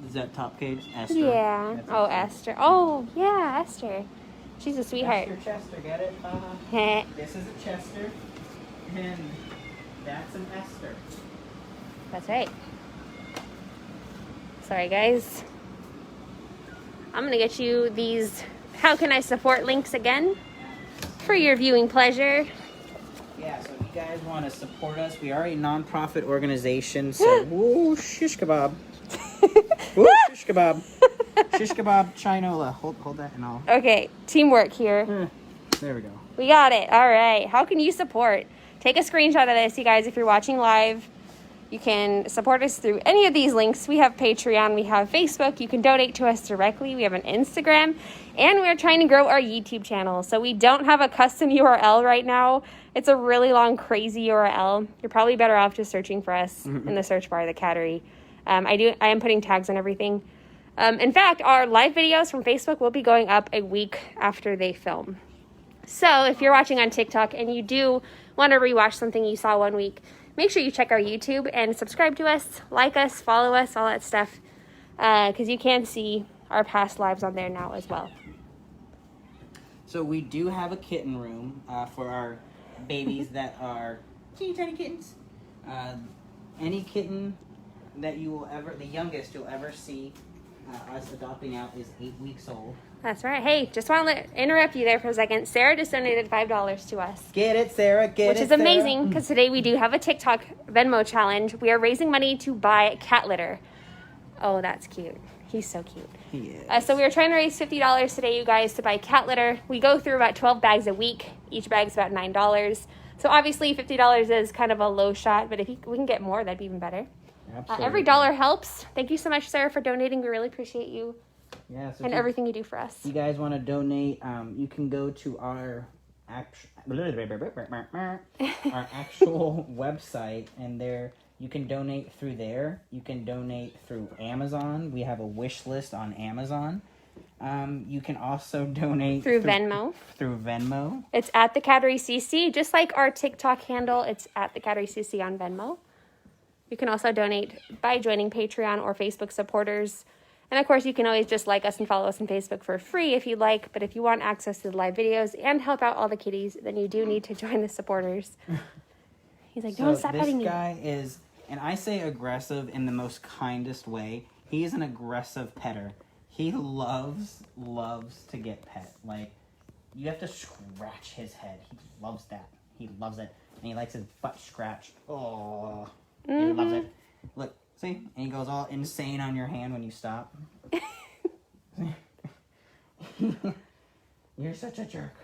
Is that top cage? Esther. Yeah. That's Oh, Esther. Esther. Oh, yeah, Esther. She's a sweetheart. That's your Chester, get it? Heh. This is a Chester, and that's an Esther. That's right. Sorry, guys. I'm going to get you these How Can I Support links again for your viewing pleasure. Yeah, so if you guys want to support us, we are a non-profit organization, so woo, shish kebab. Woo, shish kebab. Shish kebab, chinola. Hold that and I'll... Okay, teamwork here. There we go. We got it. All right. How can you support? Take a screenshot of this, you guys, if you're watching live. You can support us through any of these links. We have Patreon, we have Facebook. You can donate to us directly. We have an Instagram, and we're trying to grow our YouTube channel. So we don't have a custom URL right now. It's a really long, crazy URL. You're probably better off just searching for us in the search bar, the Cattery. I am putting tags on everything. In fact, our live videos from Facebook will be going up a week after they film. So if you're watching on TikTok and you do want to rewatch something you saw one week, make sure you check our YouTube and subscribe to us, like us, follow us, all that stuff, because you can see our past lives on there now as well. So we do have a kitten room for our babies that are teeny tiny kittens. Any kitten that you will ever, the youngest you'll ever see us adopting out is 8 weeks old. That's right. Hey, just want to interrupt you there for a second. Sarah just donated $5 to us. Get it, Sarah, get which it, is amazing, because today we do have a TikTok Venmo challenge. We are raising money to buy cat litter. Oh, that's cute. He's so cute. He is. So we are trying to raise $50 today, you guys, to buy cat litter. We go through about 12 bags a week. Each bag's about $9. So obviously $50 is kind of a low shot, but if we can get more, that'd be even better. Every dollar helps. Thank you so much, Sarah, for donating. We really appreciate you and everything you do for us. If you guys want to donate, you can go to our actual website, and there you can donate through there. You can donate through Amazon. We have a wish list on Amazon. You can also donate through Venmo. Through Venmo. It's at the Cattery CC, just like our TikTok handle. It's at the Cattery CC on Venmo. You can also donate by joining Patreon or Facebook supporters. And of course, you can always just like us and follow us on Facebook for free if you'd like. But if you want access to the live videos and help out all the kitties, then you do need to join the supporters. He's like, don't stop petting me. This guy is, and I say aggressive in the most kindest way. He is an aggressive petter. He loves to get pet. Like, you have to scratch his head. He loves that. He loves it. And he likes his butt scratched. Oh. He loves it. Look, see? And he goes all insane on your hand when you stop. You're such a jerk.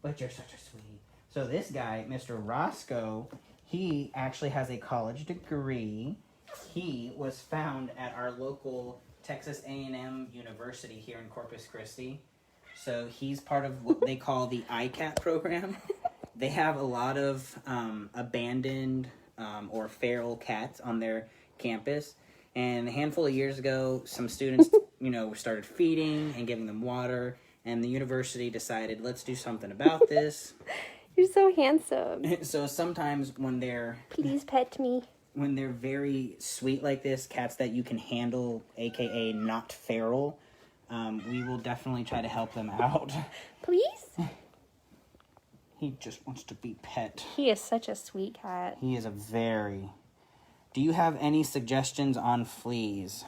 But you're such a sweetie. So this guy, Mr. Roscoe, he actually has a college degree. He was found at our local Texas A&M University here in Corpus Christi. So he's part of what they call the ICAT program. They have a lot of abandoned or feral cats on their campus. And a handful of years ago, some students, started feeding and giving them water. And the university decided, let's do something about this. You're so handsome. So sometimes when they're... Please pet me. When they're very sweet like this, cats that you can handle, a.k.a. not feral, we will definitely try to help them out. Please? He just wants to be pet. He is such a sweet cat. He is a very... Do you have any suggestions on fleas?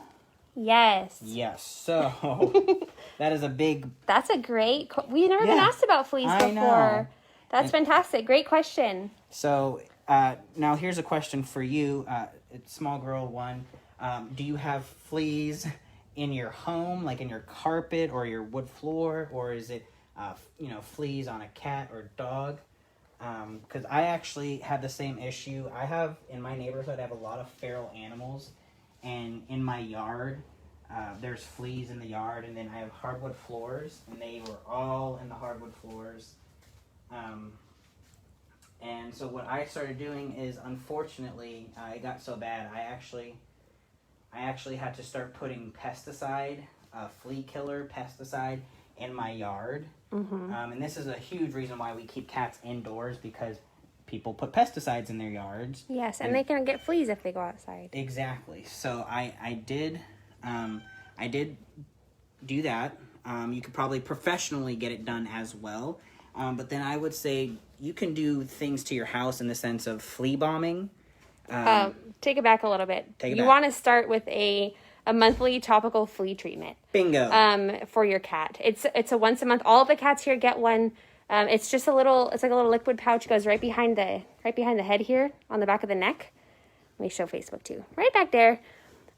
Yes. Yes. So, that is a big... That's a great... We've never been asked about fleas before. Know. That's fantastic. Great question. So, now here's a question for you. It's small girl one. Do you have fleas in your home, like in your carpet or your wood floor? Or is it... fleas on a cat or dog, because I actually had the same issue. I have, in my neighborhood, I have a lot of feral animals, and in my yard, there's fleas in the yard, and then I have hardwood floors, and they were all in the hardwood floors, and so what I started doing is, unfortunately, it got so bad, I actually had to start putting pesticide, flea killer pesticide, in my yard. Mm-hmm. And this is a huge reason why we keep cats indoors, because people put pesticides in their yards. Yes, and they can get fleas if they go outside. Exactly. So I did do that. You could probably professionally get it done as well. But then I would say you can do things to your house in the sense of flea bombing. Take it back a little bit. You want to start with a monthly topical flea treatment. Bingo. For your cat. It's a once a month. All of the cats here get one. It's like a little liquid pouch, goes right behind the head here on the back of the neck. Let me show Facebook too. Right back there.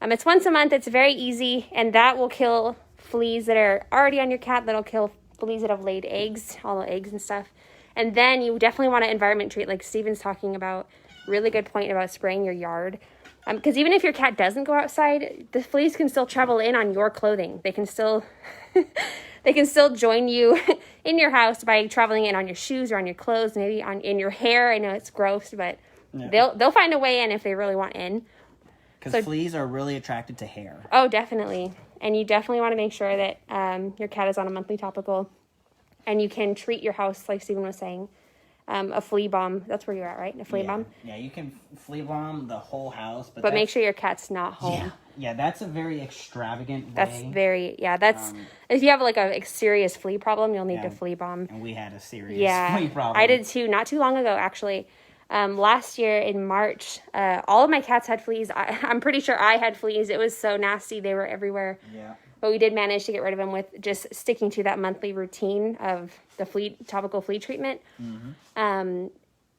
It's once a month. It's very easy, and that will kill fleas that are already on your cat. That'll kill fleas that have laid eggs, all the eggs and stuff. And then you definitely want to environment treat, like Steven's talking about. Really good point about spraying your yard. Because even if your cat doesn't go outside, the fleas can still travel in on your clothing. They can still join you in your house by traveling in on your shoes or on your clothes, maybe in your hair. I know it's gross, but they'll find a way in if they really want in. Because fleas are really attracted to hair. Oh, definitely. And you definitely want to make sure that your cat is on a monthly topical. And you can treat your house, like Steven was saying, a flea bomb. That's where you're at, right? A flea bomb? Yeah, you can flea bomb the whole house. But make sure your cat's not home. Yeah, that's a very extravagant way. That's if you have like a serious flea problem, you'll need to flea bomb. And we had a serious flea problem. I did too, not too long ago, actually. Last year in March, all of my cats had fleas. I'm pretty sure I had fleas. It was so nasty. They were everywhere. Yeah. But we did manage to get rid of them with just sticking to that monthly routine of the topical flea treatment. Mm-hmm.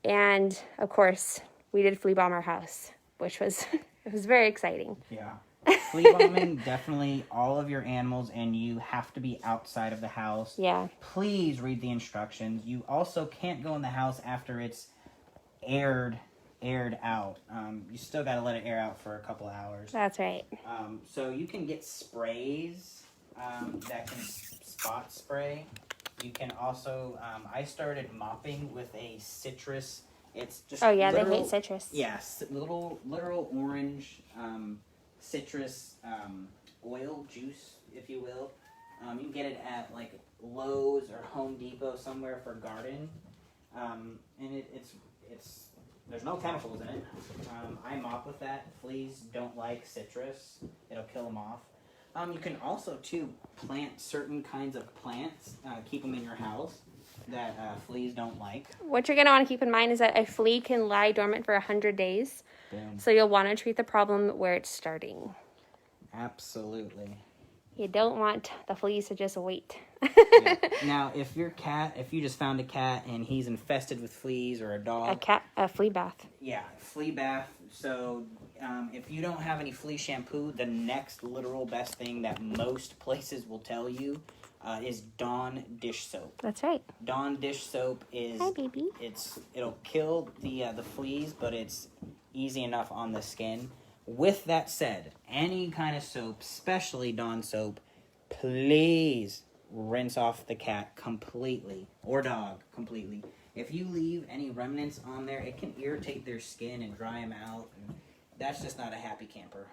And of course, we did flea bomb our house, which was it was very exciting. Yeah. Flea bombing, definitely all of your animals, and you have to be outside of the house. Yeah. Please read the instructions. You also can't go in the house after it's aired out. You still got to let it air out for a couple hours. That's right. So you can get sprays that can spot spray. You can also, I started mopping with a citrus. It's just they hate citrus. Yes, literal orange citrus oil juice, if you will. You can get it at like Lowe's or Home Depot somewhere for garden, and it's there's no chemicals in it. I mop with that. Fleas don't like citrus. It'll kill them off. You can also, too, plant certain kinds of plants, keep them in your house that fleas don't like. What you're going to want to keep in mind is that a flea can lie dormant for 100 days. Boom. So you'll want to treat the problem where it's starting. Absolutely. You don't want the fleas to just wait. Yeah. Now, if you just found a cat and he's infested with fleas, or a dog. A flea bath. Yeah, flea bath. So if you don't have any flea shampoo, the next literal best thing that most places will tell you is Dawn dish soap. That's right. Dawn dish soap is... Hi, baby. It'll kill the fleas, but it's easy enough on the skin. With that said, any kind of soap, especially Dawn soap, please rinse off the cat completely, or dog completely. If you leave any remnants on there, it can irritate their skin and dry them out. And that's just not a happy camper.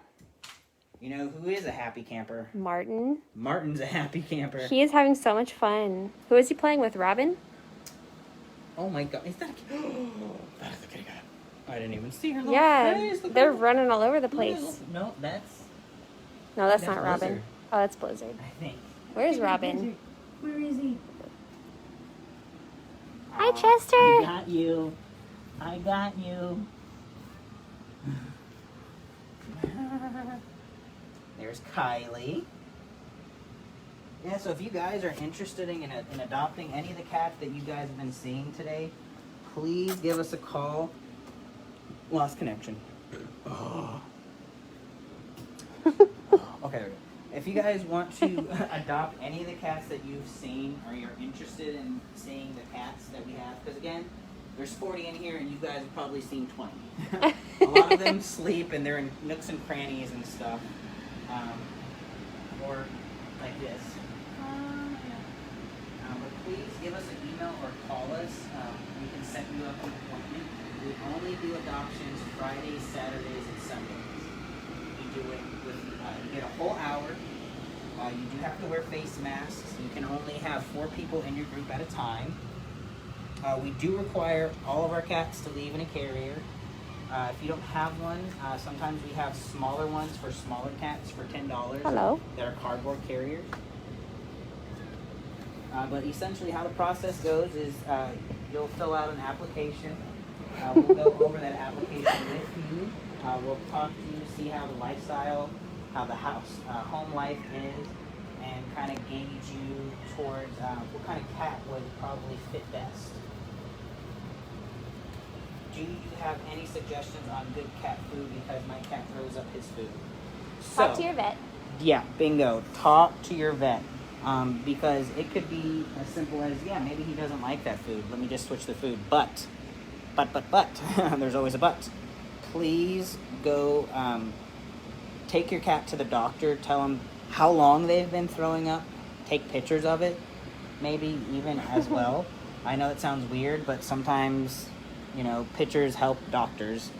You know who is a happy camper? Martin. Martin's a happy camper. He is having so much fun. Who is he playing with? Robin? Oh my god, is that a kitty? That is a kitty cat. I didn't even see her. Yeah, they're running all over the place. No, that's not Robin. Blizzard. Oh, that's Blizzard. I think. Where's Robin? Where is he? Hi, Chester. I got you. I got you. There's Kylie. Yeah, so if you guys are interested in adopting any of the cats that you guys have been seeing today, please give us a call. Lost connection. Oh. Okay. If you guys want to adopt any of the cats that you've seen, or you're interested in seeing the cats that we have, because again, there's 40 in here and you guys have probably seen 20. A lot of them sleep and they're in nooks and crannies and stuff. Or like this. But please give us an email or call us. We can set you up an appointment. We only do adoptions Fridays, Saturdays, and Sundays. You do it with, you get a whole hour. You do have to wear face masks. You can only have 4 people in your group at a time. We do require all of our cats to leave in a carrier. If you don't have one, sometimes we have smaller ones for smaller cats for $10. Hello. That are cardboard carriers. But essentially how the process goes is you'll fill out an application. We'll go over that application with you. We'll talk to you, see how the lifestyle, how the home life is, and kind of gauge you towards what kind of cat would probably fit best. Do you have any suggestions on good cat food? Because my cat throws up his food. Talk to your vet. Yeah, bingo. Talk to your vet. Because it could be as simple as, yeah, maybe he doesn't like that food. Let me just switch the food. But, there's always a but. Please go take your cat to the doctor. Tell him how long they've been throwing up. Take pictures of it, maybe even as well. I know it sounds weird, but sometimes, pictures help doctors.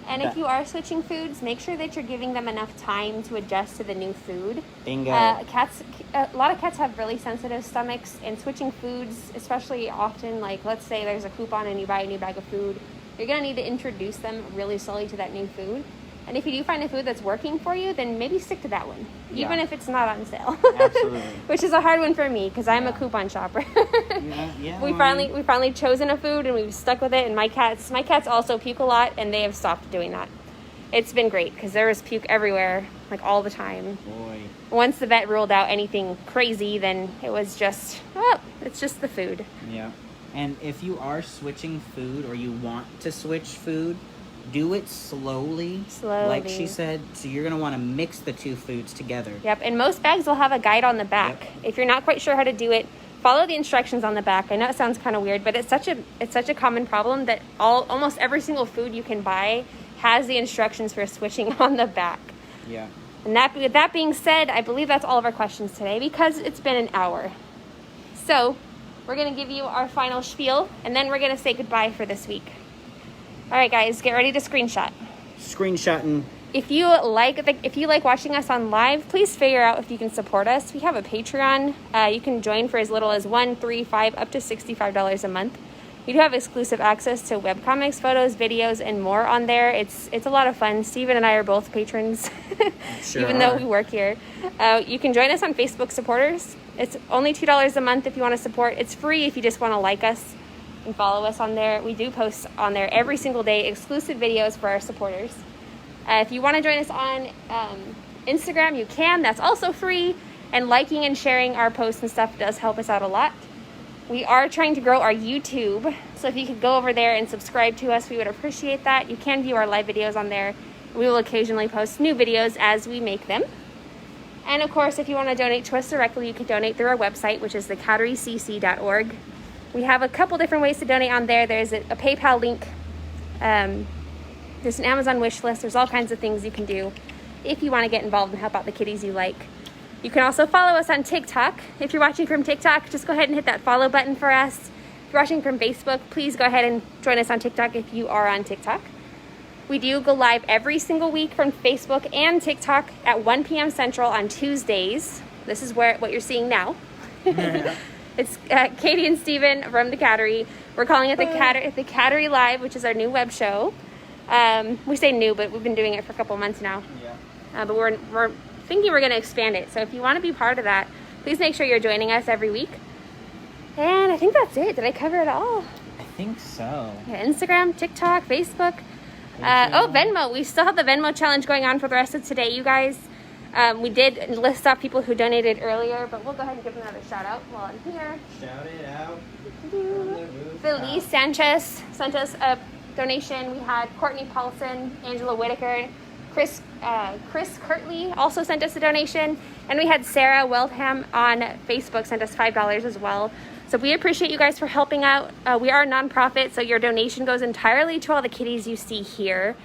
And if you are switching foods, make sure that you're giving them enough time to adjust to the new food. Bingo. A lot of cats have really sensitive stomachs, and switching foods, especially often, like let's say there's a coupon and you buy a new bag of food, you're going to need to introduce them really slowly to that new food. And if you do find a food that's working for you, then maybe stick to that one, even if it's not on sale. Absolutely. Which is a hard one for me because I'm a coupon shopper. We finally chosen a food and we've stuck with it. And my cats also puke a lot, and they have stopped doing that. It's been great because there was puke everywhere, like all the time. Boy. Once the vet ruled out anything crazy, then it was just, it's just the food. Yeah. And if you are switching food or you want to switch food, do it slowly. Like she said, so you're going to want to mix the two foods together. Yep, and most bags will have a guide on the back. Yep. If you're not quite sure how to do it, follow the instructions on the back. I know it sounds kind of weird, but it's such a common problem that almost every single food you can buy has the instructions for switching on the back. Yeah. And with that being said, I believe that's all of our questions today because it's been an hour. So we're going to give you our final spiel, and then we're going to say goodbye for this week. All right, guys, get ready to screenshot. Screenshotting. If you like watching us on live, please figure out if you can support us. We have a Patreon. You can join for as little as $1, $3, $5, up to $65 a month. We do have exclusive access to webcomics, photos, videos, and more on there. It's a lot of fun. Steven and I are both patrons, sure even though we work here. You can join us on Facebook supporters. It's only $2 a month if you want to support. It's free if you just want to like us and follow us on there. We do post on there every single day, exclusive videos for our supporters. If you want to join us on Instagram, you can. That's also free. And liking and sharing our posts and stuff does help us out a lot. We are trying to grow our YouTube, so if you could go over there and subscribe to us, we would appreciate that. You can view our live videos on there. We will occasionally post new videos as we make them. And of course, if you want to donate to us directly, you can donate through our website, which is thecatterycc.org. We have a couple different ways to donate on there. There's a PayPal link. There's an Amazon wish list. There's all kinds of things you can do if you want to get involved and help out the kitties you like. You can also follow us on TikTok. If you're watching from TikTok, just go ahead and hit that follow button for us. If you're watching from Facebook, please go ahead and join us on TikTok if you are on TikTok. We do go live every single week from Facebook and TikTok at 1 p.m. Central on Tuesdays. This is what you're seeing now. It's Katie and Steven from the Cattery. We're calling it the Cattery Live, which is our new web show. We say new, but we've been doing it for a couple months now. Yeah. But we're thinking we're going to expand it. So if you want to be part of that, please make sure you're joining us every week. And I think that's it. Did I cover it all? I think so. Yeah, Instagram, TikTok, Facebook. Venmo. We still have the Venmo challenge going on for the rest of today, you guys. We did list off people who donated earlier, but we'll go ahead and give them another shout out while I'm here. Shout it out. Felice Sanchez sent us a donation. We had Courtney Paulson, Angela Whitaker, Chris Kirtley also sent us a donation, and we had Sarah Weldham on Facebook sent us $5 as well. So we appreciate you guys for helping out. We are a nonprofit, so your donation goes entirely to all the kitties you see here,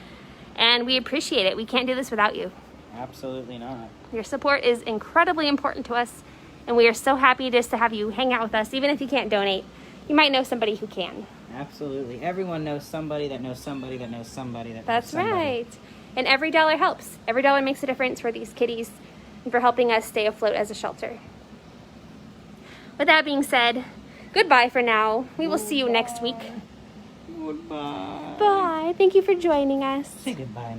and we appreciate it. We can't do this without you. Absolutely not. Your support is incredibly important to us, and we are so happy just to have you hang out with us. Even if you can't donate, you might know somebody who can. Absolutely. Everyone knows somebody that knows somebody that knows somebody that That's knows somebody. right. And every dollar helps. Every dollar makes a difference for these kitties and for helping us stay afloat as a shelter. With that being said, goodbye for now. We will see you next week. Goodbye. Bye. Thank you for joining us. Say goodbye.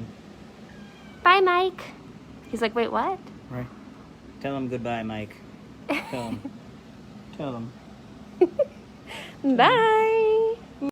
Bye, Mike. He's like, wait, what? Right. Tell him goodbye, Mike. Tell him. Tell him. Bye.